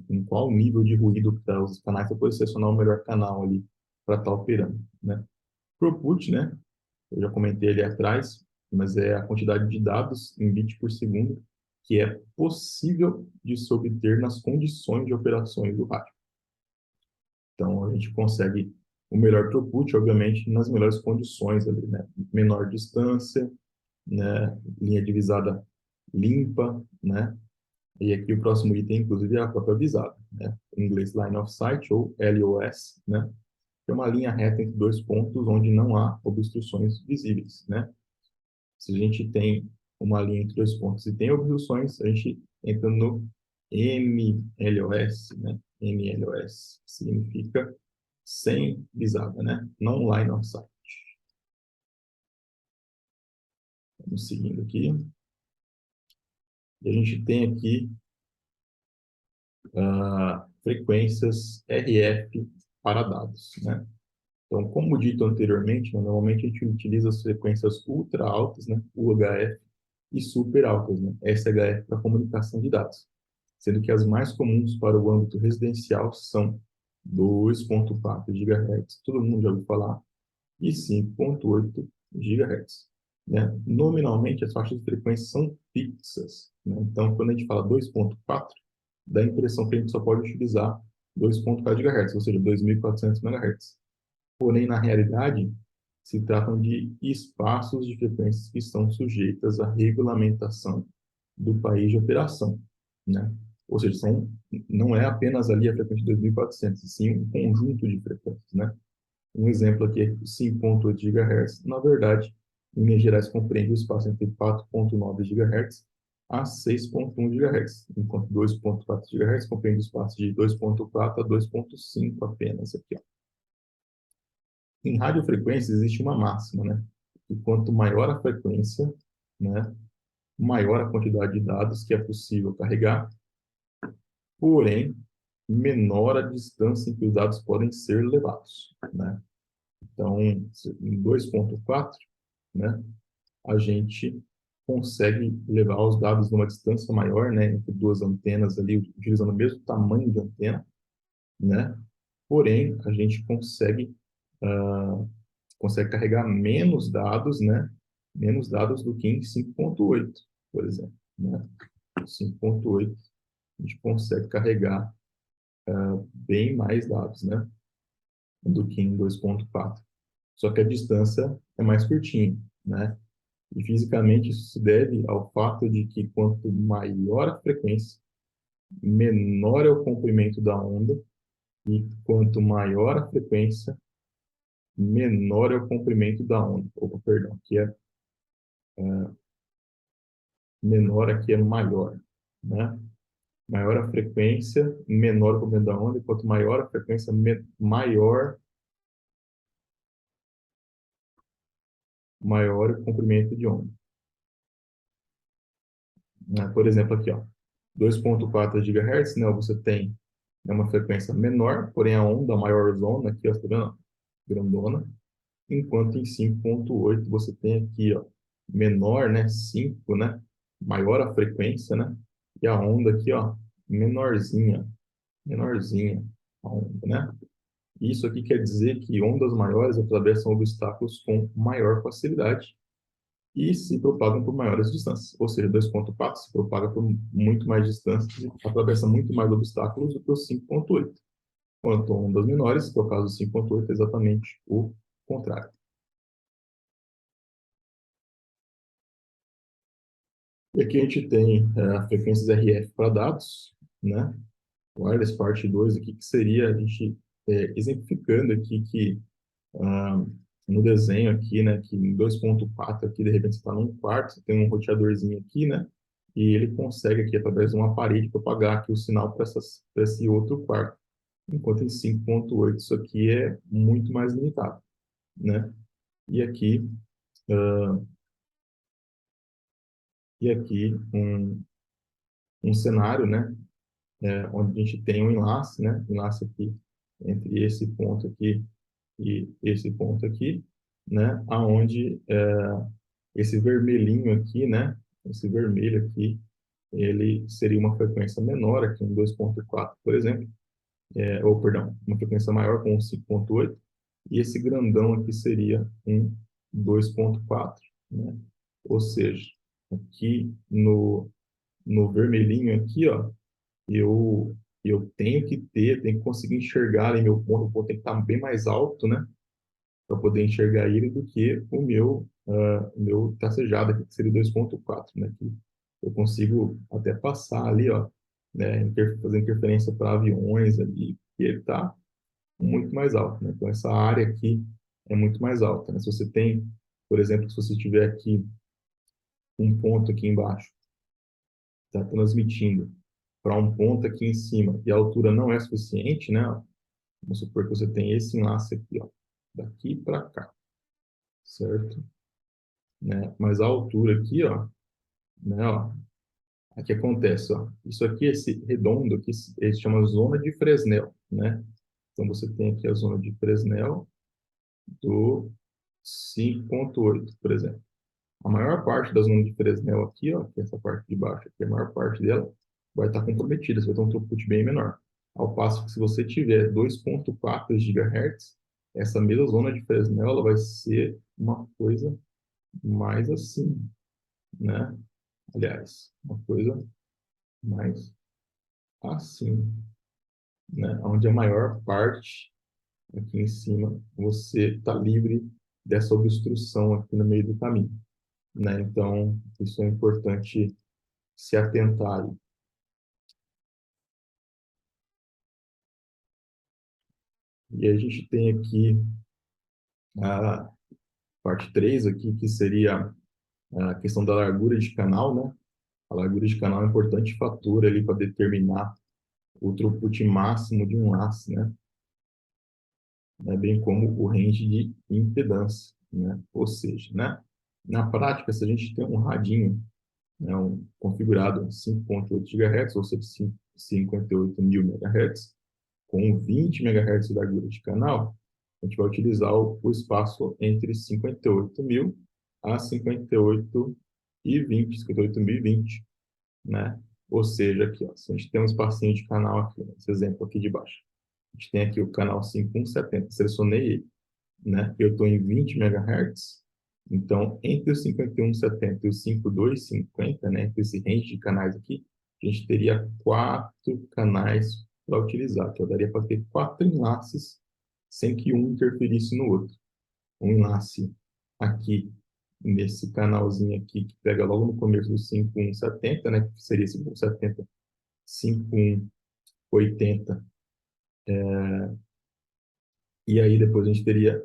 em qual nível de ruído que tá os canais para poder selecionar o melhor canal ali para estar operando, né? Throughput, né? Eu já comentei ali atrás, mas é a quantidade de dados em bit por segundo que é possível de se obter nas condições de operações do rádio. Então, a gente consegue o melhor throughput, obviamente, nas melhores condições ali, né? Menor distância, né? Linha divisada limpa, né? E aqui o próximo item, inclusive, é a própria visada, né? Em inglês, Line of Sight, ou LOS, né? Que é uma linha reta entre dois pontos onde não há obstruções visíveis, né? Se a gente tem uma linha entre dois pontos e tem obstruções, a gente entra no MLOS, né? MLOS significa sem visada, né? Não line of sight. Vamos seguindo aqui. E a gente tem aqui frequências RF para dados, né? Então, como dito anteriormente, né, normalmente a gente utiliza as frequências ultra altas, né, UHF, e super altas, né, SHF, para comunicação de dados, sendo que as mais comuns para o âmbito residencial são 2.4 GHz, todo mundo já ouviu falar, e 5.8 GHz. Né? Nominalmente, as faixas de frequência são fixas. Né? Então, quando a gente fala 2.4, dá a impressão que a gente só pode utilizar 2.4 GHz, ou seja, 2.400 MHz. Porém, na realidade, se tratam de espaços de frequências que estão sujeitas à regulamentação do país de operação, né? Ou seja, não é apenas ali a frequência de 2.400, e sim um conjunto de frequências, né? Um exemplo aqui é 5.8 GHz. Na verdade, em Minas Gerais compreende o espaço entre 4.9 GHz a 6.1 GHz, enquanto 2.4 GHz compreende o espaço de 2.4 a 2.5 apenas aqui, ó. Em radiofrequência existe uma máxima, né? E quanto maior a frequência, né, maior a quantidade de dados que é possível carregar, porém, menor a distância em que os dados podem ser levados, né? Então, em 2.4, né, a gente consegue levar os dados numa distância maior, né, entre duas antenas ali, utilizando o mesmo tamanho de antena, né? Porém, a gente ah, consegue carregar menos dados, né? Menos dados do que em 5.8, por exemplo, né? 5.8, a gente consegue carregar bem mais dados, né? Do que em 2.4. Só que a distância é mais curtinha, né? E fisicamente isso se deve ao fato de que quanto maior a frequência, menor é o comprimento da onda, e quanto maior a frequência, menor é o comprimento da onda. Opa, perdão, aqui é menor, aqui é maior, né? Maior a frequência, menor o comprimento da onda, e quanto maior a frequência, maior o comprimento de onda, né? Por exemplo, aqui, ó, 2.4 GHz, né, você tem uma frequência menor, porém a onda, a maior zona, aqui, ó, tá vendo? Grandona, enquanto em 5.8 você tem aqui, ó, menor, né, 5, né, maior a frequência, né, e a onda aqui, ó, menorzinha, menorzinha a onda, né? Isso aqui quer dizer que ondas maiores atravessam obstáculos com maior facilidade e se propagam por maiores distâncias. Ou seja, 2.4 se propaga por muito mais distâncias e atravessa muito mais obstáculos do que o 5.8. Quanto a ondas menores, que é o caso do 5.8, é exatamente o contrário. E aqui a gente tem frequências RF para dados, né? Wireless parte 2 aqui, que seria a gente exemplificando aqui que ah, no desenho aqui, né, que em 2.4 aqui, de repente você está num quarto, você tem um roteadorzinho aqui, né, e ele consegue aqui, através de uma parede, propagar aqui o sinal para esse outro quarto. Enquanto em 5.8 isso aqui é muito mais limitado, né? E aqui, ah, um cenário, né, onde a gente tem um enlace, né, enlace aqui entre esse ponto aqui e esse ponto aqui, né, aonde esse vermelhinho aqui, né, esse vermelho aqui, ele seria uma frequência menor aqui, um 2.4, por exemplo, ou perdão, uma frequência maior com um 5.8, e esse grandão aqui seria um 2.4, né? Ou seja, aqui no vermelhinho aqui, ó, eu tenho que conseguir enxergar ali meu ponto, o ponto tem que estar bem mais alto, né, para poder enxergar ele do que o meu tracejado aqui, que seria 2.4, né, que eu consigo até passar ali, ó, né, fazer interferência para aviões ali, e ele está muito mais alto, né? Então essa área aqui é muito mais alta, né? Se você tem, por exemplo, se você tiver aqui um ponto aqui embaixo, está transmitindo para um ponto aqui em cima e a altura não é suficiente, né? Vamos supor que você tem esse enlace aqui, ó, daqui para cá, certo? Né? Mas a altura aqui, ó, né, ó, aqui acontece, ó, isso aqui, esse redondo aqui, ele se chama zona de Fresnel, né? Então você tem aqui a zona de Fresnel do 5.8, por exemplo. A maior parte da zona de Fresnel aqui, ó, que é essa parte de baixo aqui, a maior parte dela vai estar comprometida, você vai ter um throughput bem menor. Ao passo que se você tiver 2.4 GHz, essa mesma zona de Fresnel ela vai ser uma coisa mais assim, né? Aliás, uma coisa mais assim, né? Onde a maior parte aqui em cima você está livre dessa obstrução aqui no meio do caminho, né? Então, isso é importante se atentar. E a gente tem aqui a parte 3 aqui, que seria a questão da largura de canal, né? A largura de canal é um importante fator ali para determinar o throughput máximo de um laço, né? Bem como o range de impedância, né? Ou seja, né? Na prática, se a gente tem um radinho né, configurado em 5.8 GHz, ou seja, 58.000 MHz, com 20 MHz de largura de canal, a gente vai utilizar o espaço entre 58.000 a 58.020, né? Ou seja, aqui, ó, se a gente tem um espacinho de canal aqui, esse exemplo aqui de baixo, a gente tem aqui o canal 5170, selecionei ele, né? Eu estou em 20 MHz, então entre o 5170 e o 5250, né? Entre esse range de canais aqui, a gente teria 4 canais para utilizar, que eu daria para ter 4 enlaces sem que um interferisse no outro. Um enlace aqui nesse canalzinho aqui que pega logo no começo do 5170, né? Que seria esse 70, 5180, e aí depois a gente teria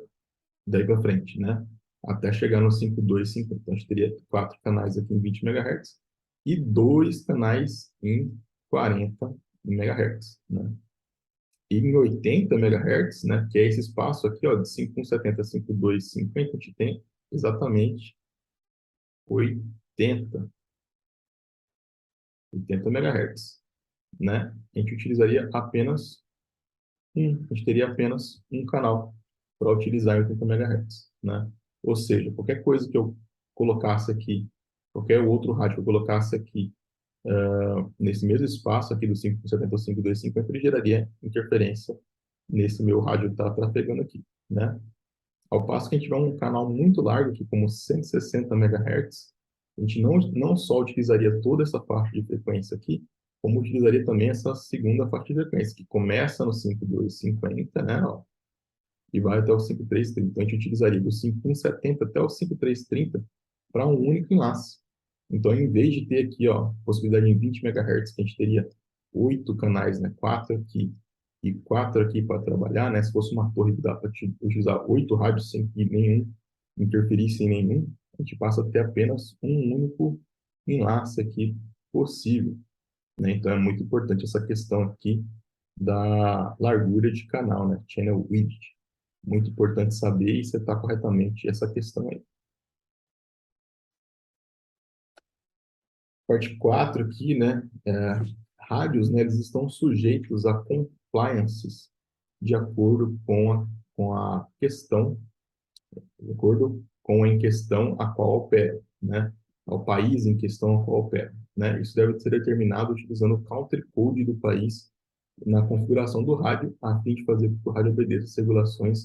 daí para frente, né? Até chegar no 5250. Então, a gente teria 4 canais aqui em 20 MHz e 2 canais em 40 MHz, né? E em 80 MHz, né, que é esse espaço aqui, ó, de 5170 a 5250, a gente tem exatamente 80, 80 MHz, né? A gente utilizaria apenas a gente teria apenas um canal para utilizar em 80 MHz, né? Ou seja, qualquer coisa que eu colocasse aqui, qualquer outro rádio que eu colocasse aqui, nesse mesmo espaço aqui do 570 ao 5250, ele geraria interferência nesse meu rádio que está trafegando aqui, né? Ao passo que a gente tiver um canal muito largo, aqui, como 160 MHz, a gente não só utilizaria toda essa faixa de frequência aqui, como utilizaria também essa segunda faixa de frequência, que começa no 5250, né, ó, e vai até o 5330. Então, a gente utilizaria do 5170 até o 5330 para um único enlace. Então, em vez de ter aqui, ó, possibilidade em 20 MHz, que a gente teria 8 canais, né, 4 aqui e 4 aqui para trabalhar, né, se fosse uma torre que dá para utilizar 8 rádios sem que nenhum interferisse em nenhum, a gente passa a ter apenas um único enlace aqui possível, né? Então, é muito importante essa questão aqui da largura de canal, né, channel width. Muito importante saber e setar corretamente essa questão aí. Parte 4 aqui, né? Rádios, né? Eles estão sujeitos a compliances de acordo com a questão, de acordo com a em questão a qual opera, né? Ao país em questão a qual opera, né? Isso deve ser determinado utilizando o country code do país na configuração do rádio, a fim de fazer com que o rádio obedeça às regulações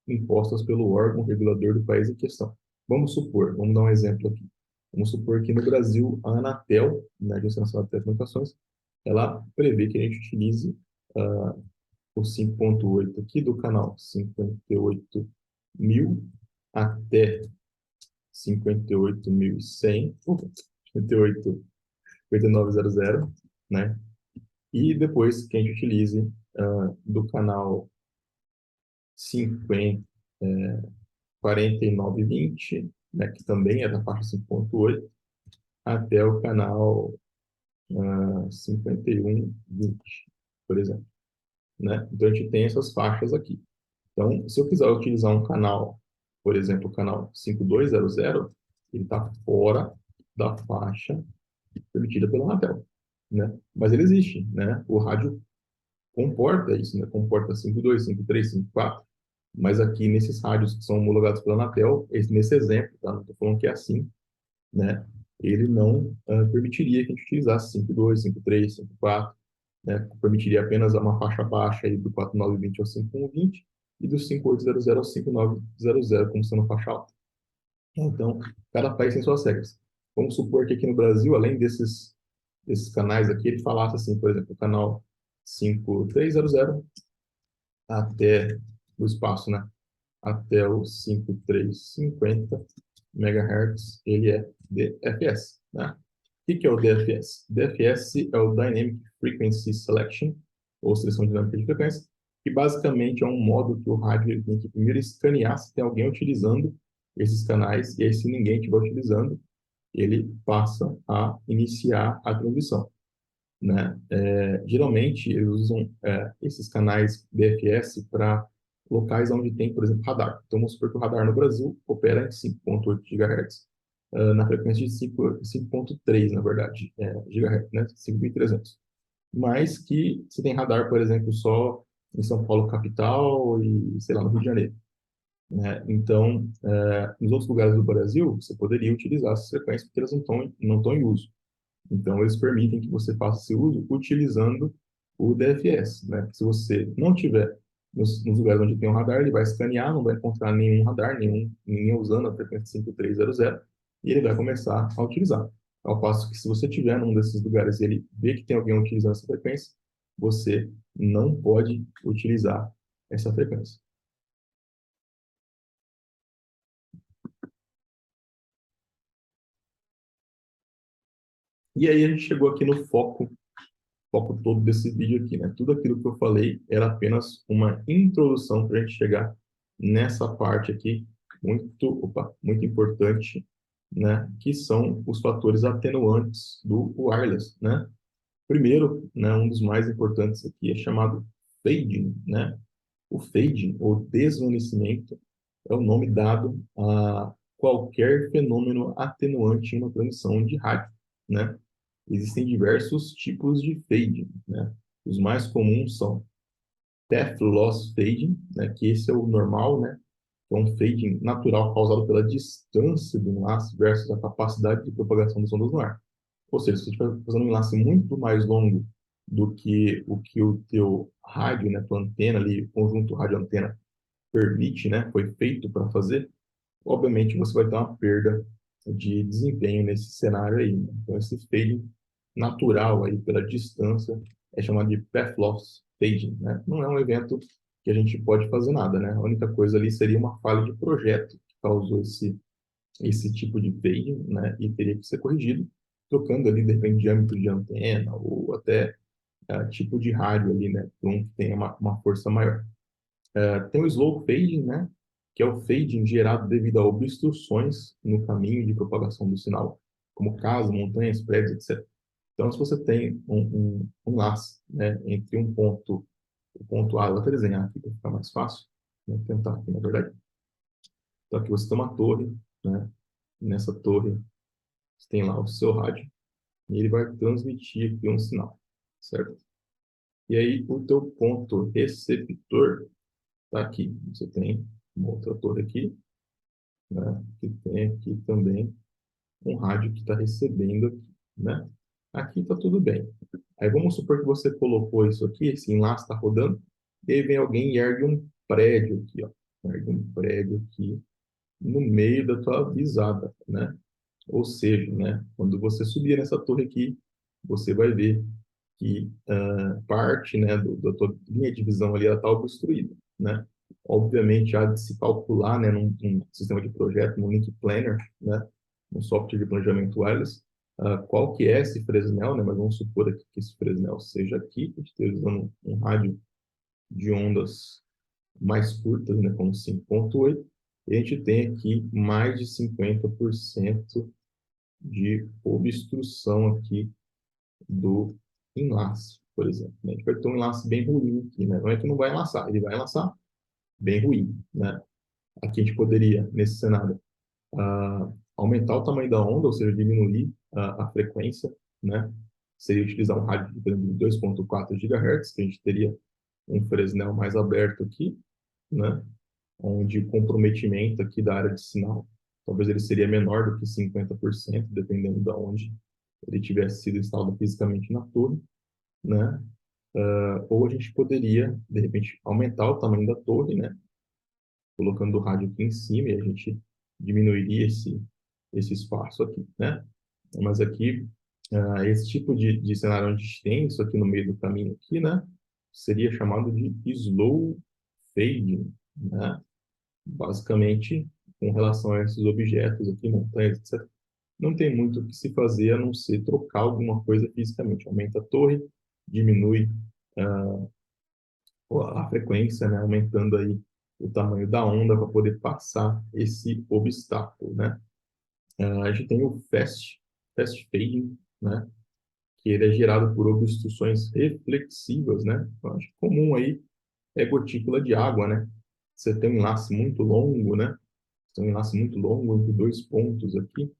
impostas pelo órgão regulador do país em questão. Vamos supor, vamos dar um exemplo aqui. Vamos supor que no Brasil, a Anatel, na Agência Nacional de Telecomunicações, ela prevê que a gente utilize o 5.8 aqui do canal 58.000 até 58.100, 58.8900, né? E depois que a gente utilize do canal 50, 4920, né, que também é da faixa 5.8, até o canal 5120, por exemplo, né? Então, a gente tem essas faixas aqui. Então, se eu quiser utilizar um canal, por exemplo, o canal 5200, ele está fora da faixa permitida pela Anatel, né? Mas ele existe, né? O rádio comporta isso, né? Comporta 52, 53, 54. Mas aqui nesses rádios que são homologados pela Anatel, nesse exemplo, tá? Não estou falando que é assim, né? Ele não permitiria que a gente utilizasse 5.2, 5.3, 5.4, né? Permitiria apenas uma faixa baixa aí do 4.920 ao 5.120 e do 5.800 ao 5.900 como sendo faixa alta. Então, cada país tem suas regras. Vamos supor que aqui no Brasil, além desses canais aqui, ele falasse assim, por exemplo, o canal 5300 até o espaço, né? Até o 5350 MHz, ele é DFS, né? O que é o DFS? DFS é o Dynamic Frequency Selection, ou seleção dinâmica de frequência, que basicamente é um modo que o rádio tem que primeiro escanear se tem alguém utilizando esses canais, e aí se ninguém estiver utilizando, ele passa a iniciar a transmissão, né? Geralmente, eles usam esses canais DFS para locais onde tem, por exemplo, radar. Então, vamos supor que o radar no Brasil opera em 5.8 GHz. na frequência de 5.3, na verdade, GHz, né? 5.300. Mas que você tem radar, por exemplo, só em São Paulo capital e, sei lá, no Rio de Janeiro, né? Então, nos outros lugares do Brasil, você poderia utilizar essas frequências porque elas não estão em uso. Então, eles permitem que você faça esse uso utilizando o DFS, né? Se você não tiver nos lugares onde tem um radar, ele vai escanear, não vai encontrar nenhum radar, ninguém usando a frequência 5300, e ele vai começar a utilizar. Ao passo que se você tiver num desses lugares e ele vê que tem alguém utilizando essa frequência, você não pode utilizar essa frequência. E aí a gente chegou aqui no foco todo desse vídeo aqui, né? Tudo aquilo que eu falei era apenas uma introdução para a gente chegar nessa parte aqui, muito importante, né? Que são os fatores atenuantes do wireless, né? Primeiro, né, um dos mais importantes aqui é chamado fading, né? O fading, ou desvanecimento, é o nome dado a qualquer fenômeno atenuante em uma transmissão de rádio, né? Existem diversos tipos de fading, né? Os mais comuns são path loss fading, né? Que esse é o normal, né? Que é um fading natural causado pela distância do enlace versus a capacidade de propagação das ondas no ar. Ou seja, se você estiver fazendo um enlace muito mais longo do que o teu rádio, né, tua antena ali, o conjunto rádio-antena permite, né, foi feito para fazer, obviamente você vai ter uma perda de desempenho nesse cenário aí, né? Então, esse fading natural aí pela distância é chamado de path loss fading, né? Não é um evento que a gente pode fazer nada, né? A única coisa ali seria uma falha de projeto que causou esse tipo de fading, né? E teria que ser corrigido, trocando ali, de repente, diâmetro de antena ou até tipo de rádio ali, né? Para um que tenha uma força maior. Tem o slow fading, né? Que é o fading gerado devido a obstruções no caminho de propagação do sinal, como casas, montanhas, prédios, etc. Então, se você tem um laço, né, entre o ponto A, eu vou até desenhar aqui para ficar mais fácil, né, tentar aqui, na verdade. Então, aqui você tem uma torre, né? Nessa torre, você tem lá o seu rádio, e ele vai transmitir aqui um sinal, certo? E aí, o teu ponto receptor está aqui. Você tem uma outra torre aqui, né? Que tem aqui também um rádio que está recebendo aqui, né? Aqui está tudo bem. Aí vamos supor que você colocou isso aqui, esse enlace está rodando, e aí vem alguém e ergue um prédio aqui, ó. Ergue um prédio aqui no meio da tua visada, né? Ou seja, né, quando você subir nessa torre aqui, você vai ver que parte, né, da tua linha de visão ali está obstruída, né? Obviamente, há de se calcular, né, num sistema de projeto, num link planner, né, no software de planejamento wireless, qual que é esse Fresnel, né? Mas vamos supor aqui que esse Fresnel seja aqui, a gente esteja usando um rádio de ondas mais curtas, né, como 5.8, e a gente tem aqui mais de 50% de obstrução aqui do enlace, por exemplo, né? A gente vai ter um enlace bem ruim aqui, né? Não é que não vai enlaçar, ele vai enlaçar bem ruim, né? Aqui a gente poderia, nesse cenário, aumentar o tamanho da onda, ou seja, diminuir a frequência, né? Seria utilizar um rádio de 2.4 GHz, que a gente teria um Fresnel mais aberto aqui, né? Onde o comprometimento aqui da área de sinal, talvez ele seria menor do que 50%, dependendo de onde ele tivesse sido instalado fisicamente na torre, né? Ou a gente poderia, de repente, aumentar o tamanho da torre, né? Colocando o rádio aqui em cima e a gente diminuiria esse espaço aqui, né? Mas aqui, esse tipo de cenário onde a gente tem isso aqui no meio do caminho aqui, né? Seria chamado de slow fading, né? Basicamente, com relação a esses objetos aqui, montanhas, etc., não tem muito o que se fazer a não ser trocar alguma coisa fisicamente. Aumenta a torre, diminui a frequência, né, aumentando aí o tamanho da onda para poder passar esse obstáculo, né? A gente tem o fast fading, né, que ele é gerado por obstruções reflexivas, né? Então, acho que comum aí é gotícula de água, né? Você tem um enlace muito longo, né? Tem um enlace muito longo entre dois pontos aqui,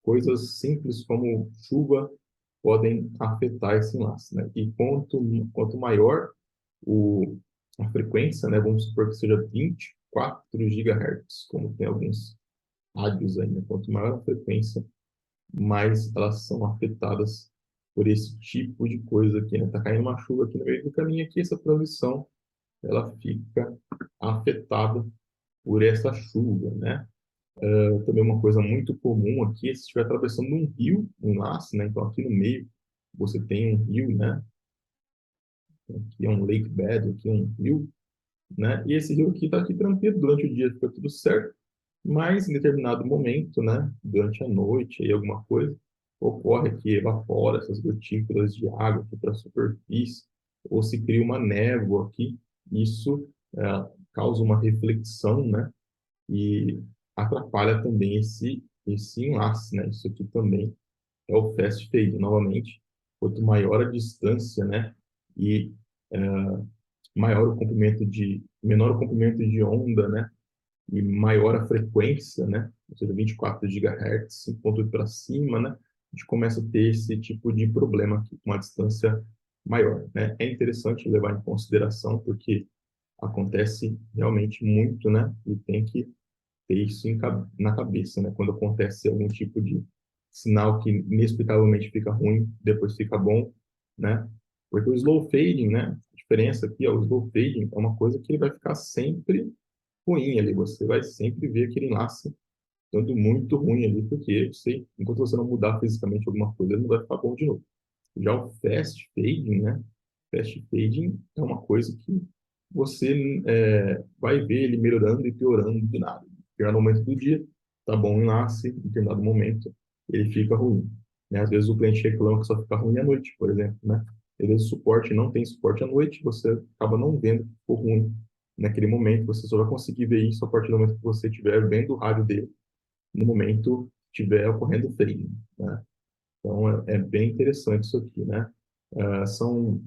coisas simples como chuva podem afetar esse enlace, né? E quanto maior o, a frequência, né? Vamos supor que seja 24 GHz, como tem alguns rádios aí, né? Quanto maior a frequência, mais elas são afetadas por esse tipo de coisa aqui, né? Tá caindo uma chuva aqui no meio do caminho aqui, essa transmissão, ela fica afetada por essa chuva, né? Também uma coisa muito comum aqui é se estiver atravessando um rio, um enlace, né? Então aqui no meio você tem um rio, né? Aqui é um lake bed, aqui é um rio, né? E esse rio aqui está aqui tranquilo, durante o dia fica tudo certo, mas em determinado momento, né? Durante a noite, aí alguma coisa, ocorre que evapora essas gotículas de água aqui para a superfície, ou se cria uma névoa aqui, isso causa uma reflexão, né? E atrapalha também esse enlace, né? Isso aqui também é o fast fade, novamente, quanto maior a distância, né? E menor o comprimento de onda, né? E maior a frequência, né? Ou seja, 24 GHz, 5.8 para cima, né? A gente começa a ter esse tipo de problema aqui, com uma distância maior, né? É interessante levar em consideração, porque acontece realmente muito, né? E tem que ter isso na cabeça, né? Quando acontece algum tipo de sinal que inexplicavelmente fica ruim, depois fica bom, né? Porque o slow fading, né? A diferença aqui é o slow fading é uma coisa que ele vai ficar sempre ruim ali. Você vai sempre ver aquele enlace dando muito ruim ali, porque você, enquanto você não mudar fisicamente alguma coisa, ele não vai ficar bom de novo. Já o fast fading, né? Fast fading é uma coisa que você vai ver ele melhorando e piorando do nada. Em determinado momento do dia, tá bom, nasce, em determinado momento ele fica ruim. Né? Às vezes o cliente reclama que só fica ruim à noite, por exemplo, né? Às vezes o suporte não tem suporte à noite, você acaba não vendo que ficou ruim naquele momento, você só vai conseguir ver isso a partir do momento que você estiver vendo o rádio dele, no momento que estiver ocorrendo o fading, né? Então, é bem interessante isso aqui, né? São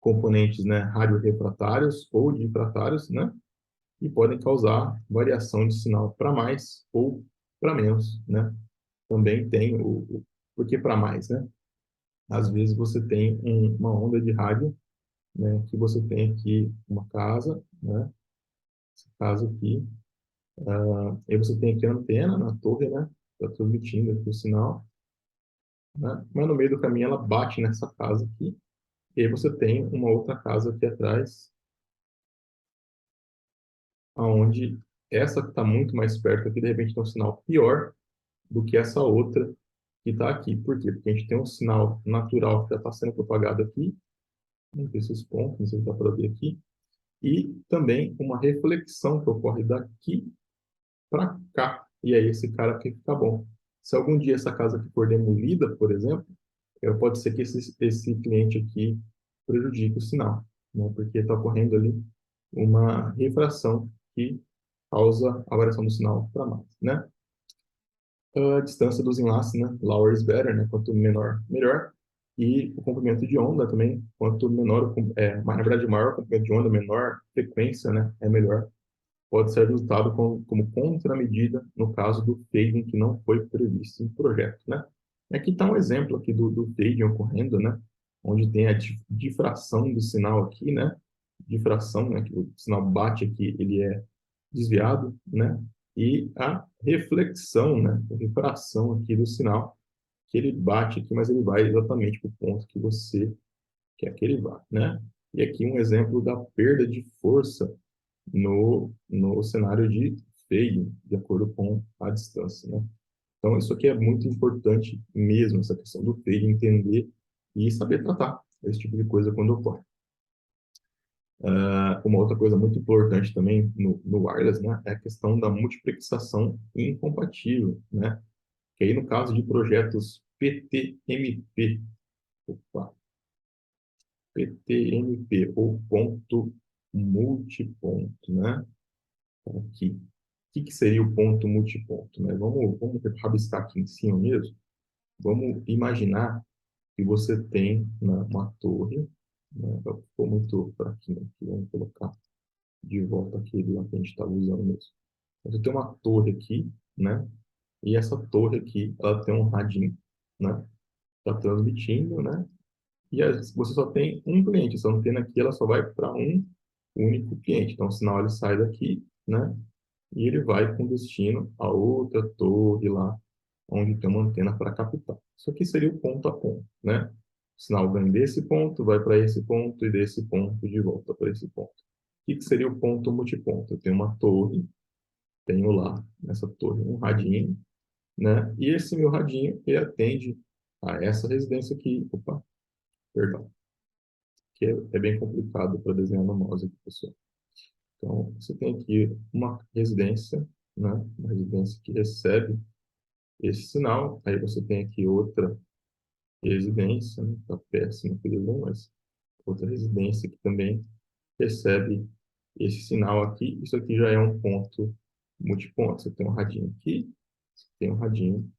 componentes, né, radiorefratários ou difratários, né? E podem causar variação de sinal para mais ou para menos, né? Também tem por que para mais, né? Às vezes você tem uma onda de rádio, né, que você tem aqui uma casa, né? Essa casa aqui, e você tem aqui a antena na torre, né? Está transmitindo aqui o sinal, né? Mas no meio do caminho ela bate nessa casa aqui, e aí você tem uma outra casa aqui atrás, aonde essa que está muito mais perto aqui, de repente tem um sinal pior do que essa outra que está aqui. Por quê? Porque a gente tem um sinal natural que já está sendo propagado aqui, esses pontos, não sei se dá para ver aqui, e também uma reflexão que ocorre daqui para cá. E aí esse cara aqui fica bom. Se algum dia essa casa aqui for demolida, por exemplo, pode ser que esse cliente aqui prejudique o sinal, né? Porque está ocorrendo ali uma refração que causa a variação do sinal para mais, né? A distância dos enlaces, né? Lower is better, né? Quanto menor, melhor. E o comprimento de onda também, quanto menor, mas na verdade maior o comprimento de onda, menor frequência, né? É melhor. Pode ser usado como contramedida no caso do fading que não foi previsto em projeto, né? Aqui está um exemplo aqui do fading ocorrendo, né? Onde tem a difração do sinal aqui, né? Difração, né? Que o sinal bate aqui, ele é desviado, né? E a reflexão, né? A refração aqui do sinal, que ele bate aqui, mas ele vai exatamente para o ponto que você quer que ele vá, né? E aqui um exemplo da perda de força no cenário de fade, de acordo com a distância, né? Então, isso aqui é muito importante mesmo, essa questão do fade, entender e saber tratar esse tipo de coisa quando ocorre. Uma outra coisa muito importante também no wireless, né, é a questão da multiplexação incompatível, né? Que aí no caso de projetos PTMP, opa, PTMP ou ponto multiponto, né? Aqui. O que seria o ponto multiponto, né? Vamos rabiscar aqui em cima mesmo. Vamos imaginar que você tem, né, uma torre, né? Ficou muito fraquinho aqui, vamos colocar de volta aqui do que a gente estava usando mesmo. Você tem uma torre aqui, né? e essa torre aqui, ela tem um radinho, né? Está transmitindo, né? E você só tem um cliente, essa antena aqui, ela só vai para um único cliente. Então, o sinal ele sai daqui, né? E ele vai com destino a outra torre lá, onde tem uma antena para captar. Isso aqui seria o ponto a ponto, né? O sinal vem desse ponto, vai para esse ponto e desse ponto de volta para esse ponto. O que seria o ponto multiponto? Eu tenho uma torre, tenho lá nessa torre um radinho, né? E esse meu radinho ele atende a essa residência aqui. Opa, perdão, que é bem complicado para desenhar no mouse aqui, pessoal. Então, você tem aqui uma residência, né? Uma residência que recebe esse sinal. Aí você tem aqui outra residência, né? Tá péssimo aqui desenho, mas outra residência que também recebe esse sinal aqui. Isso aqui já é um ponto multiponto. Você tem um radinho aqui, você tem um radinho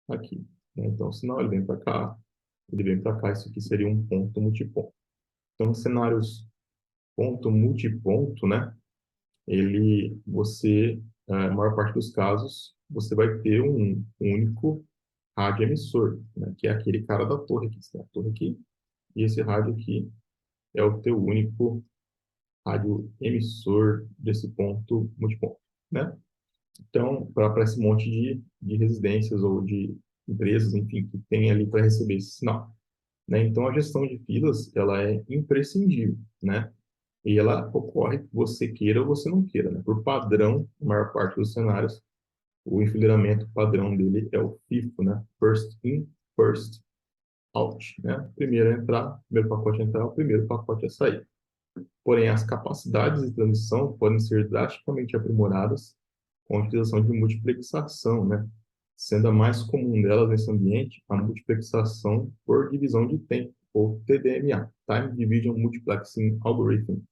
aqui, né? Então, o sinal ele vem para cá, ele vem para cá. Isso aqui seria um ponto multiponto. Então, cenários ponto multiponto, né? A maior parte dos casos, você vai ter um único rádio emissor, né? Que é aquele cara da torre aqui. Você tem a torre aqui, e esse rádio aqui é o teu único rádio emissor desse ponto multiponto, né? Então, para esse monte de residências ou de empresas, enfim, que tem ali para receber esse sinal, né? Então, a gestão de filas, ela é imprescindível, né? E ela ocorre, você queira ou você não queira, né? Por padrão, a maior parte dos cenários, o enfileiramento padrão dele é o FIFO, né? First in, first out, né? Primeiro a entrar, primeiro pacote a entrar, o primeiro pacote a sair. Porém, as capacidades de transmissão podem ser drasticamente aprimoradas com a utilização de multiplexação, né? Sendo a mais comum delas nesse ambiente a multiplexação por divisão de tempo, ou TDMA, Time Division Multiplexing Algorithm,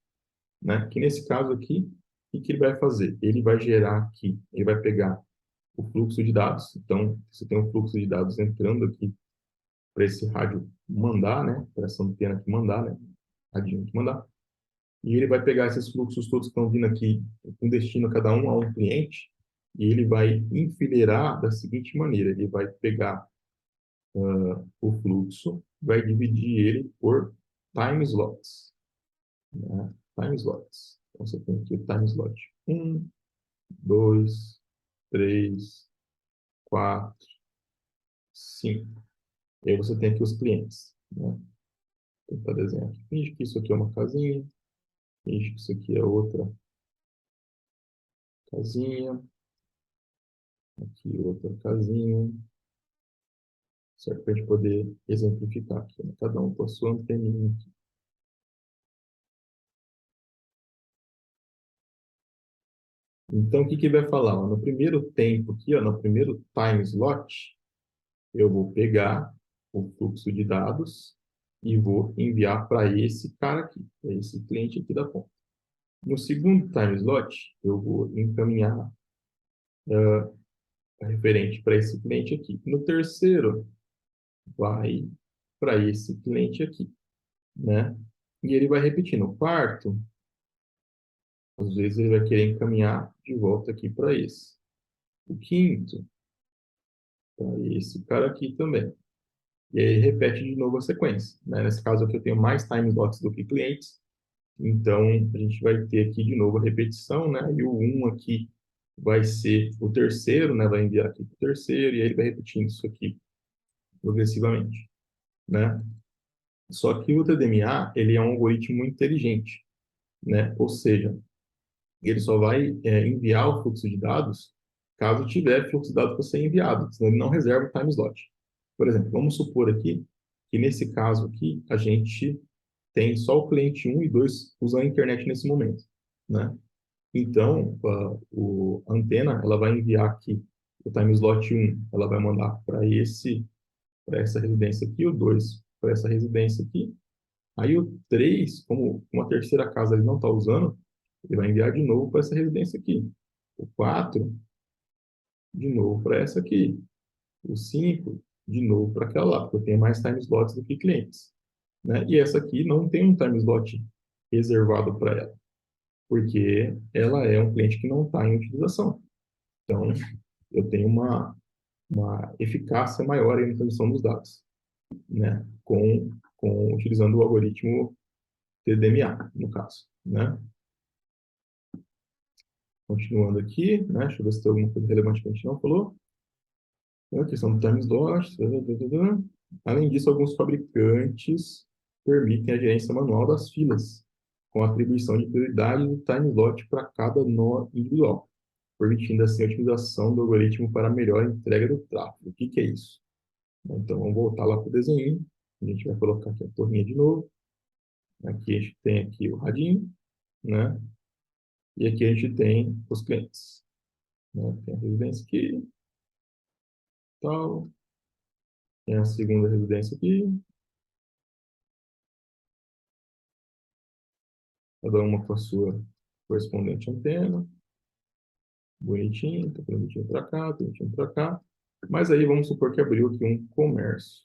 né? Que nesse caso aqui, o que ele vai fazer? Ele vai gerar aqui, ele vai pegar o fluxo de dados. Então, você tem um fluxo de dados entrando aqui para esse rádio mandar, né? Para essa antena aqui mandar, né? Radinho aqui mandar. E ele vai pegar esses fluxos todos que estão vindo aqui com destino cada um a um cliente e ele vai enfileirar da seguinte maneira: ele vai pegar o fluxo, vai dividir ele por time slots, né? Time slots. Então você tem aqui o time slot 1, 2, 3, 4, 5. E aí você tem aqui os clientes, né? Vou tentar desenhar aqui. Finge que isso aqui é uma casinha, finge que isso aqui é outra casinha, aqui outra casinha, certo? Para a gente poder exemplificar aqui, né? Cada um com a sua anteninha aqui. Então, o que que ele vai falar? Ó, no primeiro tempo aqui, ó, no primeiro time slot, eu vou pegar o fluxo de dados e vou enviar para esse cara aqui, para esse cliente aqui da ponta. No segundo time slot, eu vou encaminhar referente para esse cliente aqui. No terceiro, vai para esse cliente aqui, né? E ele vai repetir. No quarto, às vezes ele vai querer encaminhar de volta aqui para esse. O quinto, para esse cara aqui também. E aí repete de novo a sequência, né? Nesse caso aqui eu tenho mais time slots do que clientes, então a gente vai ter aqui de novo a repetição, né? E o um aqui vai ser o terceiro, né? Vai enviar aqui para o terceiro e aí ele vai repetindo isso aqui progressivamente, né? Só que o TDMA, ele é um algoritmo inteligente, né? Ou seja, ele só vai enviar o fluxo de dados caso tiver fluxo de dados para ser enviado, senão ele não reserva o time slot. Por exemplo, vamos supor aqui que nesse caso aqui a gente tem só o cliente um e 2 usando a internet nesse momento, né? Então, a antena, ela vai enviar aqui o time slot um, ela vai mandar para essa residência aqui, o 2 para essa residência aqui. Aí o 3, como uma terceira casa ele não está usando, ele vai enviar de novo para essa residência aqui. O 4, de novo para essa aqui. O 5, de novo para aquela lá, porque eu tenho mais time slots do que clientes, né? E essa aqui não tem um time slot reservado para ela, porque ela é um cliente que não está em utilização. Então, eu tenho uma eficácia maior aí na transmissão dos dados, né? Utilizando o algoritmo TDMA, no caso, né? Continuando aqui, né? Deixa eu ver se tem alguma coisa relevante que a gente não falou. A questão do time slot. Além disso, alguns fabricantes permitem a gerência manual das filas, com a atribuição de prioridade do time slot para cada nó individual, permitindo assim a otimização do algoritmo para melhor entrega do tráfego. O que que é isso? Então, vamos voltar lá para o desenho. A gente vai colocar aqui a torrinha de novo. Aqui a gente tem aqui o radinho, né? E aqui a gente tem os clientes, né? Tem a residência aqui, tal. Tem a segunda residência aqui, cada uma com a sua correspondente antena. Bonitinho, tá bonitinho para cá, bonitinho para cá. Mas aí vamos supor que abriu aqui um comércio,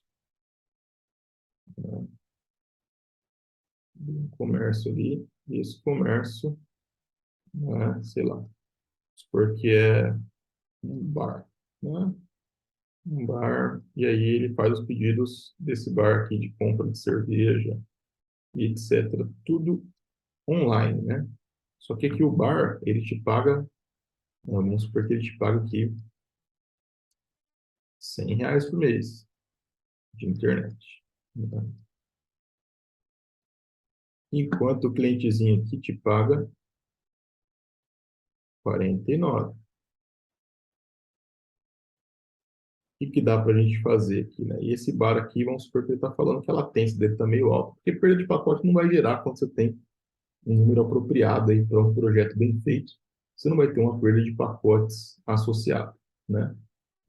né? Um comércio ali, e esse comércio, né, sei lá, supor que é um bar, né? Um bar, e aí ele faz os pedidos desse bar aqui de compra de cerveja e etc. Tudo online, né? Só que aqui o bar, ele te paga, vamos supor que ele te paga aqui R$ 100 por mês de internet, né? Enquanto o clientezinho aqui te paga 49. O que dá para a gente fazer aqui, né? E esse bar aqui, vamos supor que ele está falando que a latência dele está meio alta, porque perda de pacote não vai gerar quando você tem um número apropriado aí para um projeto bem feito. Você não vai ter uma perda de pacotes associada, né?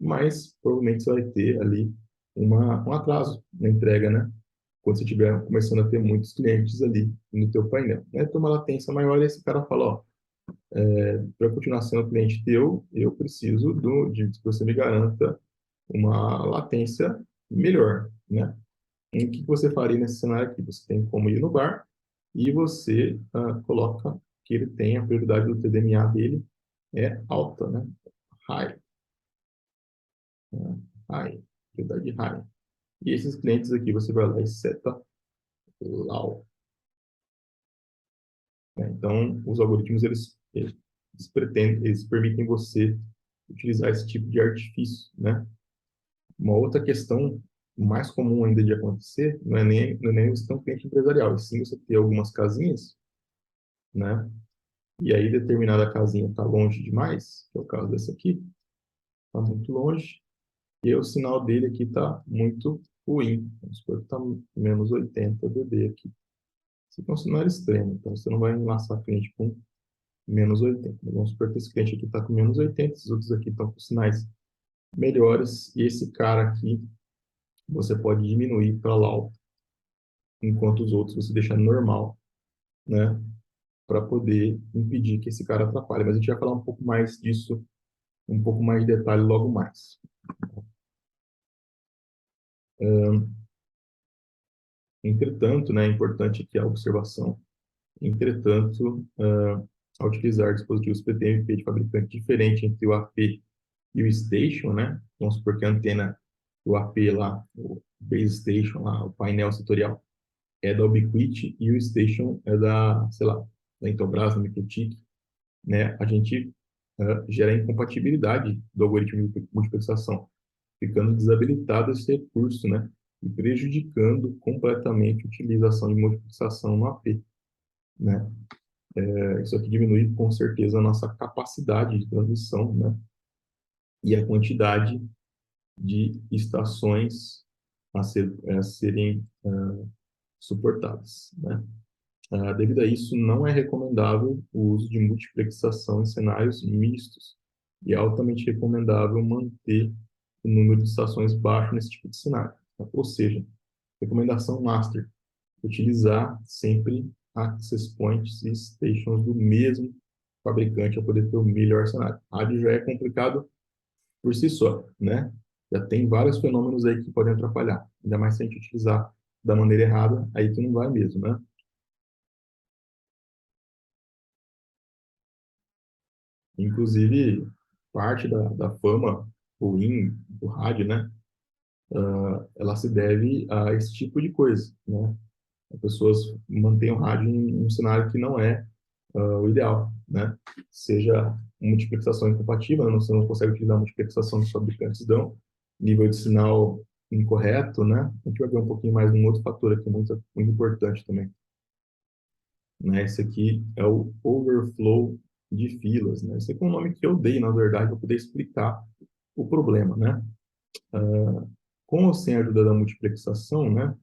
Mas provavelmente você vai ter ali um atraso na entrega, né? Quando você estiver começando a ter muitos clientes ali no teu painel, né? Tem uma latência maior e esse cara fala, ó, para continuar sendo cliente teu, eu preciso de que você me garanta uma latência melhor, né? E o que você faria nesse cenário aqui? Você tem como ir no bar e você coloca que ele tem a prioridade do TDMA dele é alta, né? High, né? High, prioridade high. E esses clientes aqui você vai lá e seta low, né? Então, os algoritmos eles permitem você utilizar esse tipo de artifício, né? Uma outra questão mais comum ainda de acontecer não é nem a questão cliente empresarial, e sim você ter algumas casinhas, né? E aí determinada casinha está longe demais, que é o caso dessa aqui, está muito longe, e aí o sinal dele aqui está muito ruim. Vamos supor que está -80 dB aqui. Isso aqui é um sinal extremo, então você não vai enlaçar cliente com -80. Vamos supor que esse cliente aqui está com -80, esses outros aqui estão com sinais melhores, e esse cara aqui você pode diminuir para low, enquanto os outros você deixa normal, né? Para poder impedir que esse cara atrapalhe. Mas a gente vai falar um pouco mais disso, um pouco mais de detalhe logo mais. Entretanto, né, é importante aqui a observação, entretanto, ao utilizar dispositivos PTMP de fabricante diferente entre o AP e o Station, né, vamos supor que a antena do AP lá, o Base Station lá, o painel setorial, é da Ubiquiti e o Station é da, sei lá, da Intelbras, da MikroTik, né, a gente gera incompatibilidade do algoritmo de multiplexação, ficando desabilitado esse recurso, né, e prejudicando completamente a utilização de multiplexação no AP, né. Isso aqui diminui com certeza a nossa capacidade de transmissão, né, e a quantidade de estações a serem suportadas, né. Devido a isso, não é recomendável o uso de multiplexação em cenários mistos e é altamente recomendável manter o número de estações baixo nesse tipo de cenário. Ou seja, recomendação master, utilizar sempre access points e stations do mesmo fabricante para poder ter o melhor cenário. Rádio já é complicado por si só, né? Já tem vários fenômenos aí que podem atrapalhar. Ainda mais se a gente utilizar da maneira errada, aí que não vai mesmo, né? Inclusive, parte da fama ruim do rádio, né? Ela se deve a esse tipo de coisa, né? As pessoas mantêm o rádio em um cenário que não é o ideal, né? Seja multiplexação incompatível, né? Você não consegue utilizar a multiplexação que os fabricantes dão, nível de sinal incorreto, né? A gente vai ver um pouquinho mais de um outro fator aqui muito importante também, né? Esse aqui é o overflow de filas, né? Esse aqui é um nome que eu dei, na verdade, para poder explicar o problema, né? Com ou sem a ajuda da multiplexação, né?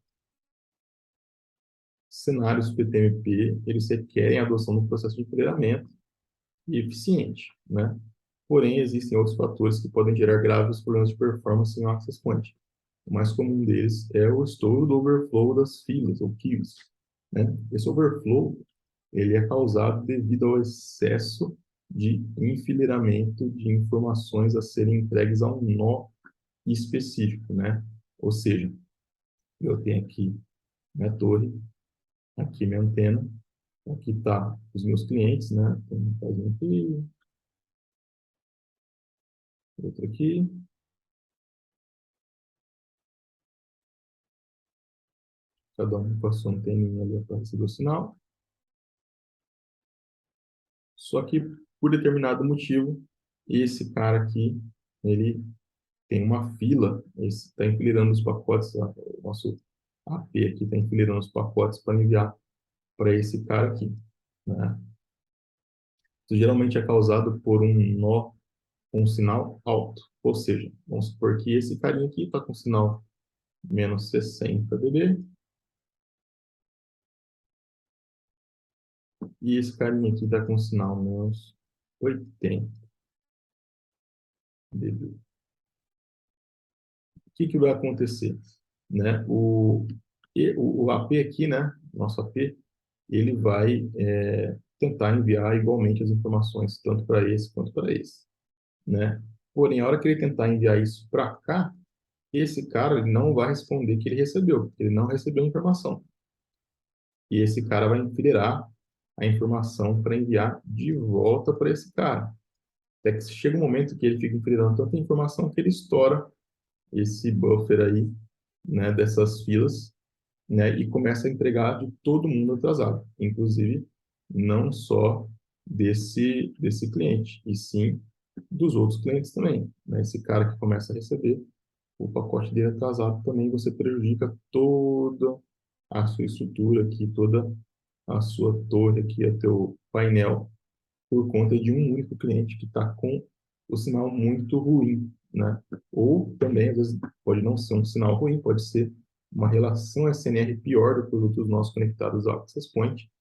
Cenários PTMP, eles requerem a adoção do processo de enfileiramento e eficiente, né? Porém, existem outros fatores que podem gerar graves problemas de performance em access point. O mais comum deles é o estouro do overflow das filas, ou queues, né? Esse overflow, ele é causado devido ao excesso de enfileiramento de informações a serem entregues a um nó específico, né? Ou seja, eu tenho aqui minha torre, aqui minha antena, aqui está os meus clientes, né? Tem um casinho aqui, outro aqui, cada um com a sua anteninha ali para receber o sinal. Só que, por determinado motivo, esse cara aqui, ele tem uma fila, está enfileirando os pacotes, o nosso AP aqui está enfileirando os pacotes para enviar para esse cara aqui, né? Isso geralmente é causado por um nó com um sinal alto, ou seja, vamos supor que esse carinha aqui está com sinal menos 60 dB, e esse carinha aqui está com sinal menos 80 dB. O que vai acontecer? Né? O AP aqui, né? Nosso AP, ele vai tentar enviar igualmente as informações, tanto para esse quanto para esse, né? Porém, a hora que ele tentar enviar isso para cá, esse cara ele não vai responder que ele recebeu, porque ele não recebeu a informação. E esse cara vai enfileirar a informação para enviar de volta para esse cara. Até que chega um momento que ele fica enfileirando tanta informação que ele estoura esse buffer aí, né, dessas filas, né, e começa a entregar de todo mundo atrasado, inclusive não só desse cliente, e sim dos outros clientes também, né? Esse cara que começa a receber o pacote dele atrasado também, você prejudica toda a sua estrutura aqui, toda a sua torre aqui, o teu painel, por conta de um único cliente que está com o sinal muito ruim, né? Ou também, às vezes, pode não ser um sinal ruim, pode ser uma relação SNR pior do que os outros nossos conectados ao access point,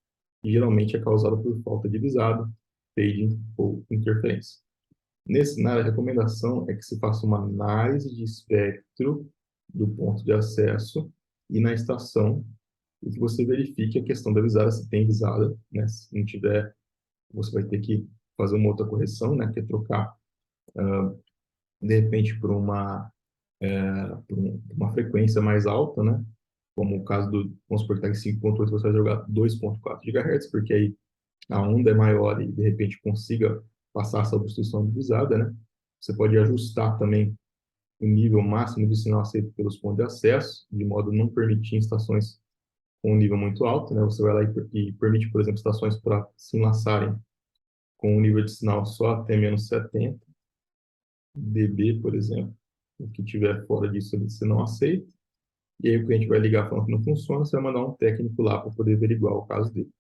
que geralmente é causada por falta de visado, fading ou interferência. Nesse cenário, a recomendação é que se faça uma análise de espectro do ponto de acesso e na estação, e que você verifique a questão da visada, se tem visada, né? Se não tiver, você vai ter que fazer uma outra correção, né? Que é trocar, de repente, por uma frequência mais alta, né? Como o caso do, vamos supor que está em 5.8, você vai jogar 2.4 GHz, porque aí a onda é maior e, de repente, consiga passar essa obstrução divisada, né? Você pode ajustar também o nível máximo de sinal aceito pelos pontos de acesso, de modo a não permitir estações com um nível muito alto, né? Você vai lá e permite, por exemplo, estações para se enlaçarem com um nível de sinal só até menos 70 dB, por exemplo. O que tiver fora disso, você não aceita. E aí o cliente vai ligar falando que não funciona, você vai mandar um técnico lá para poder averiguar o caso dele.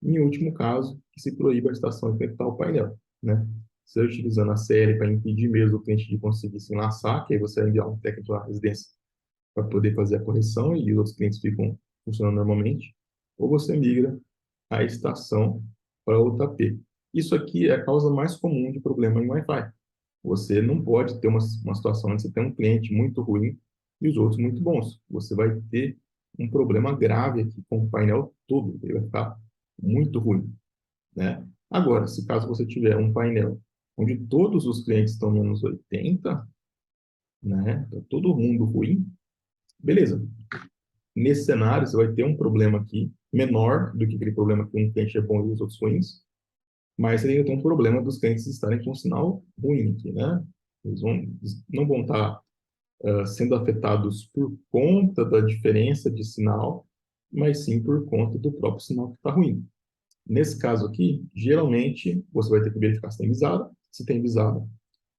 Em último caso, que se proíba a estação de conectar o painel, né? Você utilizando a série para impedir mesmo o cliente de conseguir se enlaçar, que aí você vai enviar um técnico à residência para poder fazer a correção e os outros clientes ficam funcionando normalmente, ou você migra a estação para outra AP. Isso aqui é a causa mais comum de problema em Wi-Fi. Você não pode ter uma situação onde você tem um cliente muito ruim e os outros muito bons. Você vai ter um problema grave aqui com o painel todo, ele vai ficar muito ruim, né? Agora, se caso você tiver um painel onde todos os clientes estão menos 80, né? Tá todo mundo ruim, beleza. Nesse cenário, você vai ter um problema aqui menor do que aquele problema que um cliente é bom e os outros ruins, Mas ainda tem um problema dos clientes estarem com um sinal ruim aqui, né? Eles não vão estar sendo afetados por conta da diferença de sinal, mas sim por conta do próprio sinal que está ruim. Nesse caso aqui, geralmente, você vai ter que verificar se tem visada. Se tem visada,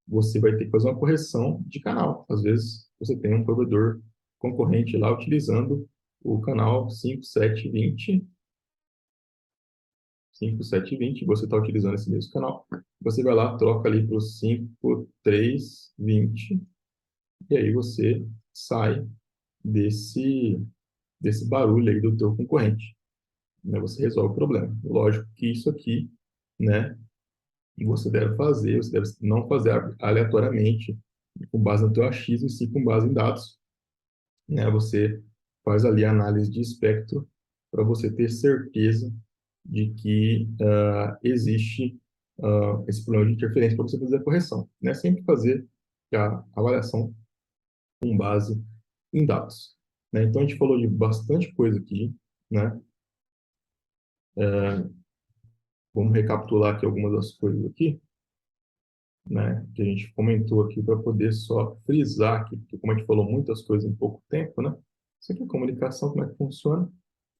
você vai ter que fazer uma correção de canal. Às vezes, você tem um provedor concorrente lá utilizando o canal 5720, 5720, você está utilizando esse mesmo canal. Você vai lá, troca ali para o 5320, e aí você sai desse barulho aí do teu concorrente, né? Você resolve o problema. Lógico que isso aqui, né, você deve não fazer aleatoriamente, com base no teu achismo, e sim com base em dados, né? Você faz ali a análise de espectro para você ter certeza de que existe esse problema de interferência para você fazer a correção, né? Sempre fazer a avaliação com base em dados, né? Então, a gente falou de bastante coisa aqui, né? Vamos recapitular aqui algumas das coisas aqui, né? Que a gente comentou aqui para poder só frisar aqui, porque como a gente falou muitas coisas em pouco tempo, né? Isso aqui é comunicação, como é que funciona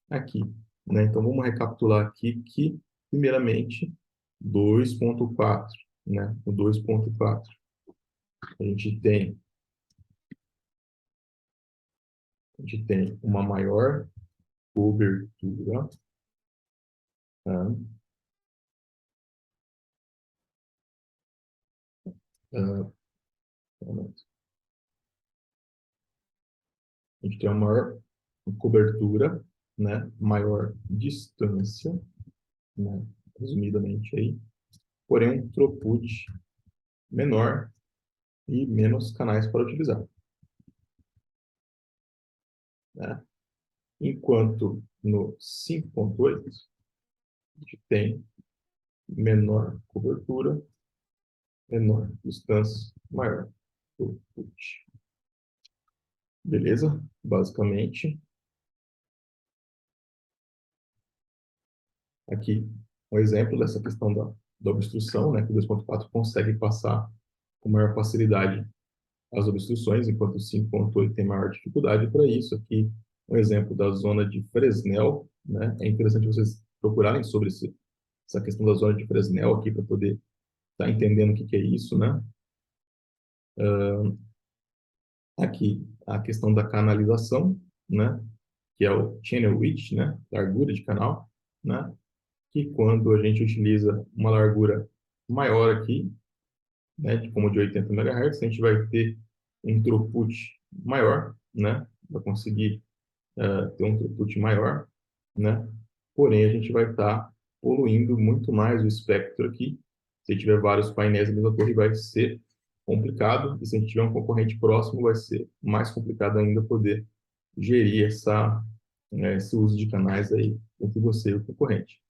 aqui, né? Então, vamos recapitular aqui que, primeiramente, 2.4, né? O 2.4, a gente tem, uma maior cobertura, tá? Ah, a gente tem uma maior cobertura, né? Maior distância, né? Resumidamente aí, porém um throughput menor e menos canais para utilizar, né? Enquanto no 5.8 a gente tem menor cobertura, menor distância, maior throughput. Beleza? Basicamente, aqui um exemplo dessa questão da obstrução, né? Que o 2.4 consegue passar com maior facilidade as obstruções, enquanto o 5.8 tem maior dificuldade para isso. Aqui, um exemplo da zona de Fresnel, né? É interessante vocês procurarem sobre essa questão da zona de Fresnel aqui para poder estar entendendo o que é isso, né? Aqui, a questão da canalização, né? Que é o channel width, né? Largura de canal, né? Que quando a gente utiliza uma largura maior aqui, né? Como de 80 MHz, a gente vai ter um throughput maior, né? Vai conseguir ter um throughput maior, né? Porém, a gente vai estar poluindo muito mais o espectro aqui. Se tiver vários painéis na mesma torre, vai ser complicado, e se a gente tiver um concorrente próximo, vai ser mais complicado ainda poder gerir esse uso de canais aí entre você e o concorrente,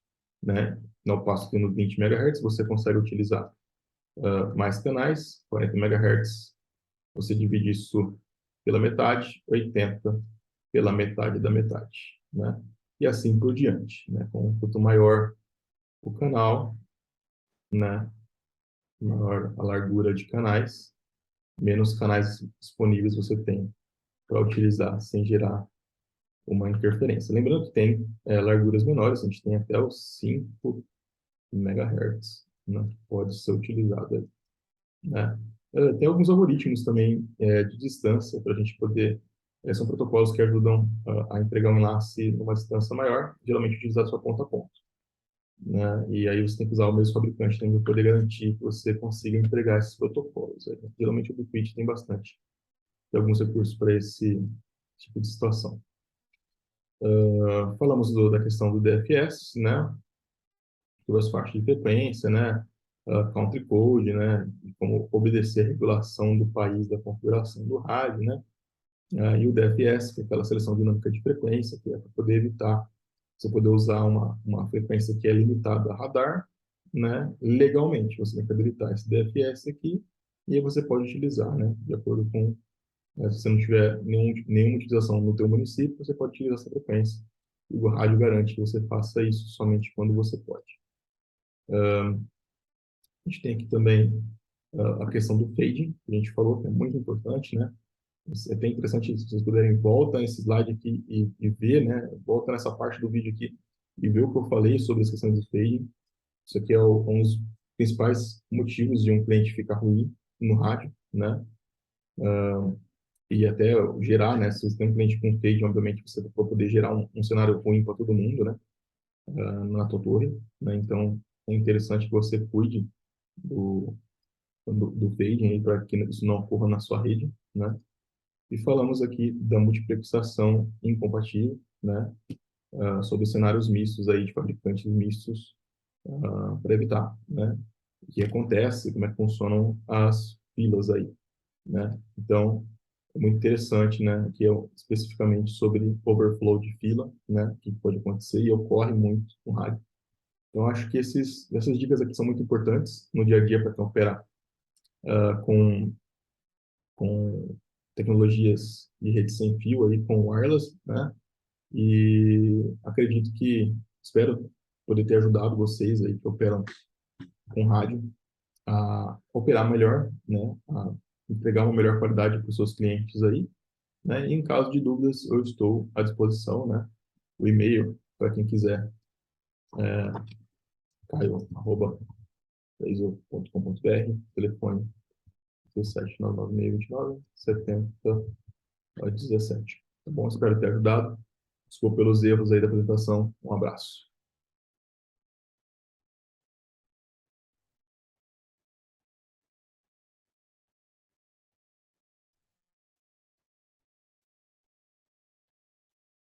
né? Ao passo que no 20 MHz você consegue utilizar mais canais, 40 MHz você divide isso pela metade, 80 pela metade da metade, né? E assim por diante, né? Quanto maior o canal, né? Maior a largura de canais, menos canais disponíveis você tem para utilizar sem gerar uma interferência. Lembrando que tem larguras menores, a gente tem até os 5 MHz, né? Que pode ser utilizado, né? Tem alguns algoritmos também de distância para a gente poder. São protocolos que ajudam a entregar um enlace numa distância maior, geralmente utilizado só ponto a ponto, né? E aí você tem que usar o mesmo fabricante para poder garantir que você consiga entregar esses protocolos. Geralmente o Bitbit tem bastante, tem alguns recursos para esse tipo de situação. Falamos da questão do DFS, né? Todas as partes de frequência, né? Country code, né? Como obedecer a regulação do país da configuração do rádio, né? E o DFS, que é aquela seleção dinâmica de frequência, que é para poder evitar você poder usar uma frequência que é limitada a radar, né? Legalmente. Você tem que habilitar esse DFS aqui e aí você pode utilizar, né? De acordo com, se você não tiver nenhuma utilização no teu município, você pode utilizar essa frequência. E o rádio garante que você faça isso somente quando você pode. A gente tem aqui também a questão do fading, que a gente falou, que é muito importante, né? É bem interessante se vocês puderem voltar nesse slide aqui e ver, né? Volta nessa parte do vídeo aqui e ver o que eu falei sobre as questões do fading. Isso aqui é um dos principais motivos de um cliente ficar ruim no rádio, né? E até gerar, né? Se você tem um cliente com fade, obviamente você vai poder gerar um cenário ruim para todo mundo, né? Na tua torre, né? Então é interessante que você cuide do fading aí para que isso não ocorra na sua rede, né? E falamos aqui da multiplexação incompatível, né? Sobre cenários mistos aí de fabricantes mistos para evitar, né? O que acontece, como é que funcionam as filas aí, né? Então, é muito interessante, né? Aqui é especificamente sobre overflow de fila, né? Que pode acontecer e ocorre muito com rádio. Então, acho que essas dicas aqui são muito importantes no dia a dia para quem opera com tecnologias de rede sem fio aí, com wireless, né? E acredito que, espero poder ter ajudado vocês aí que operam com rádio a operar melhor, né? A entregar uma melhor qualidade para os seus clientes aí, né? E em caso de dúvidas, eu estou à disposição, né? O e-mail, para quem quiser, é caio@laser.com.br, telefone 17 99629 7017. Tá bom? Espero ter ajudado. Desculpa pelos erros aí da apresentação. Um abraço.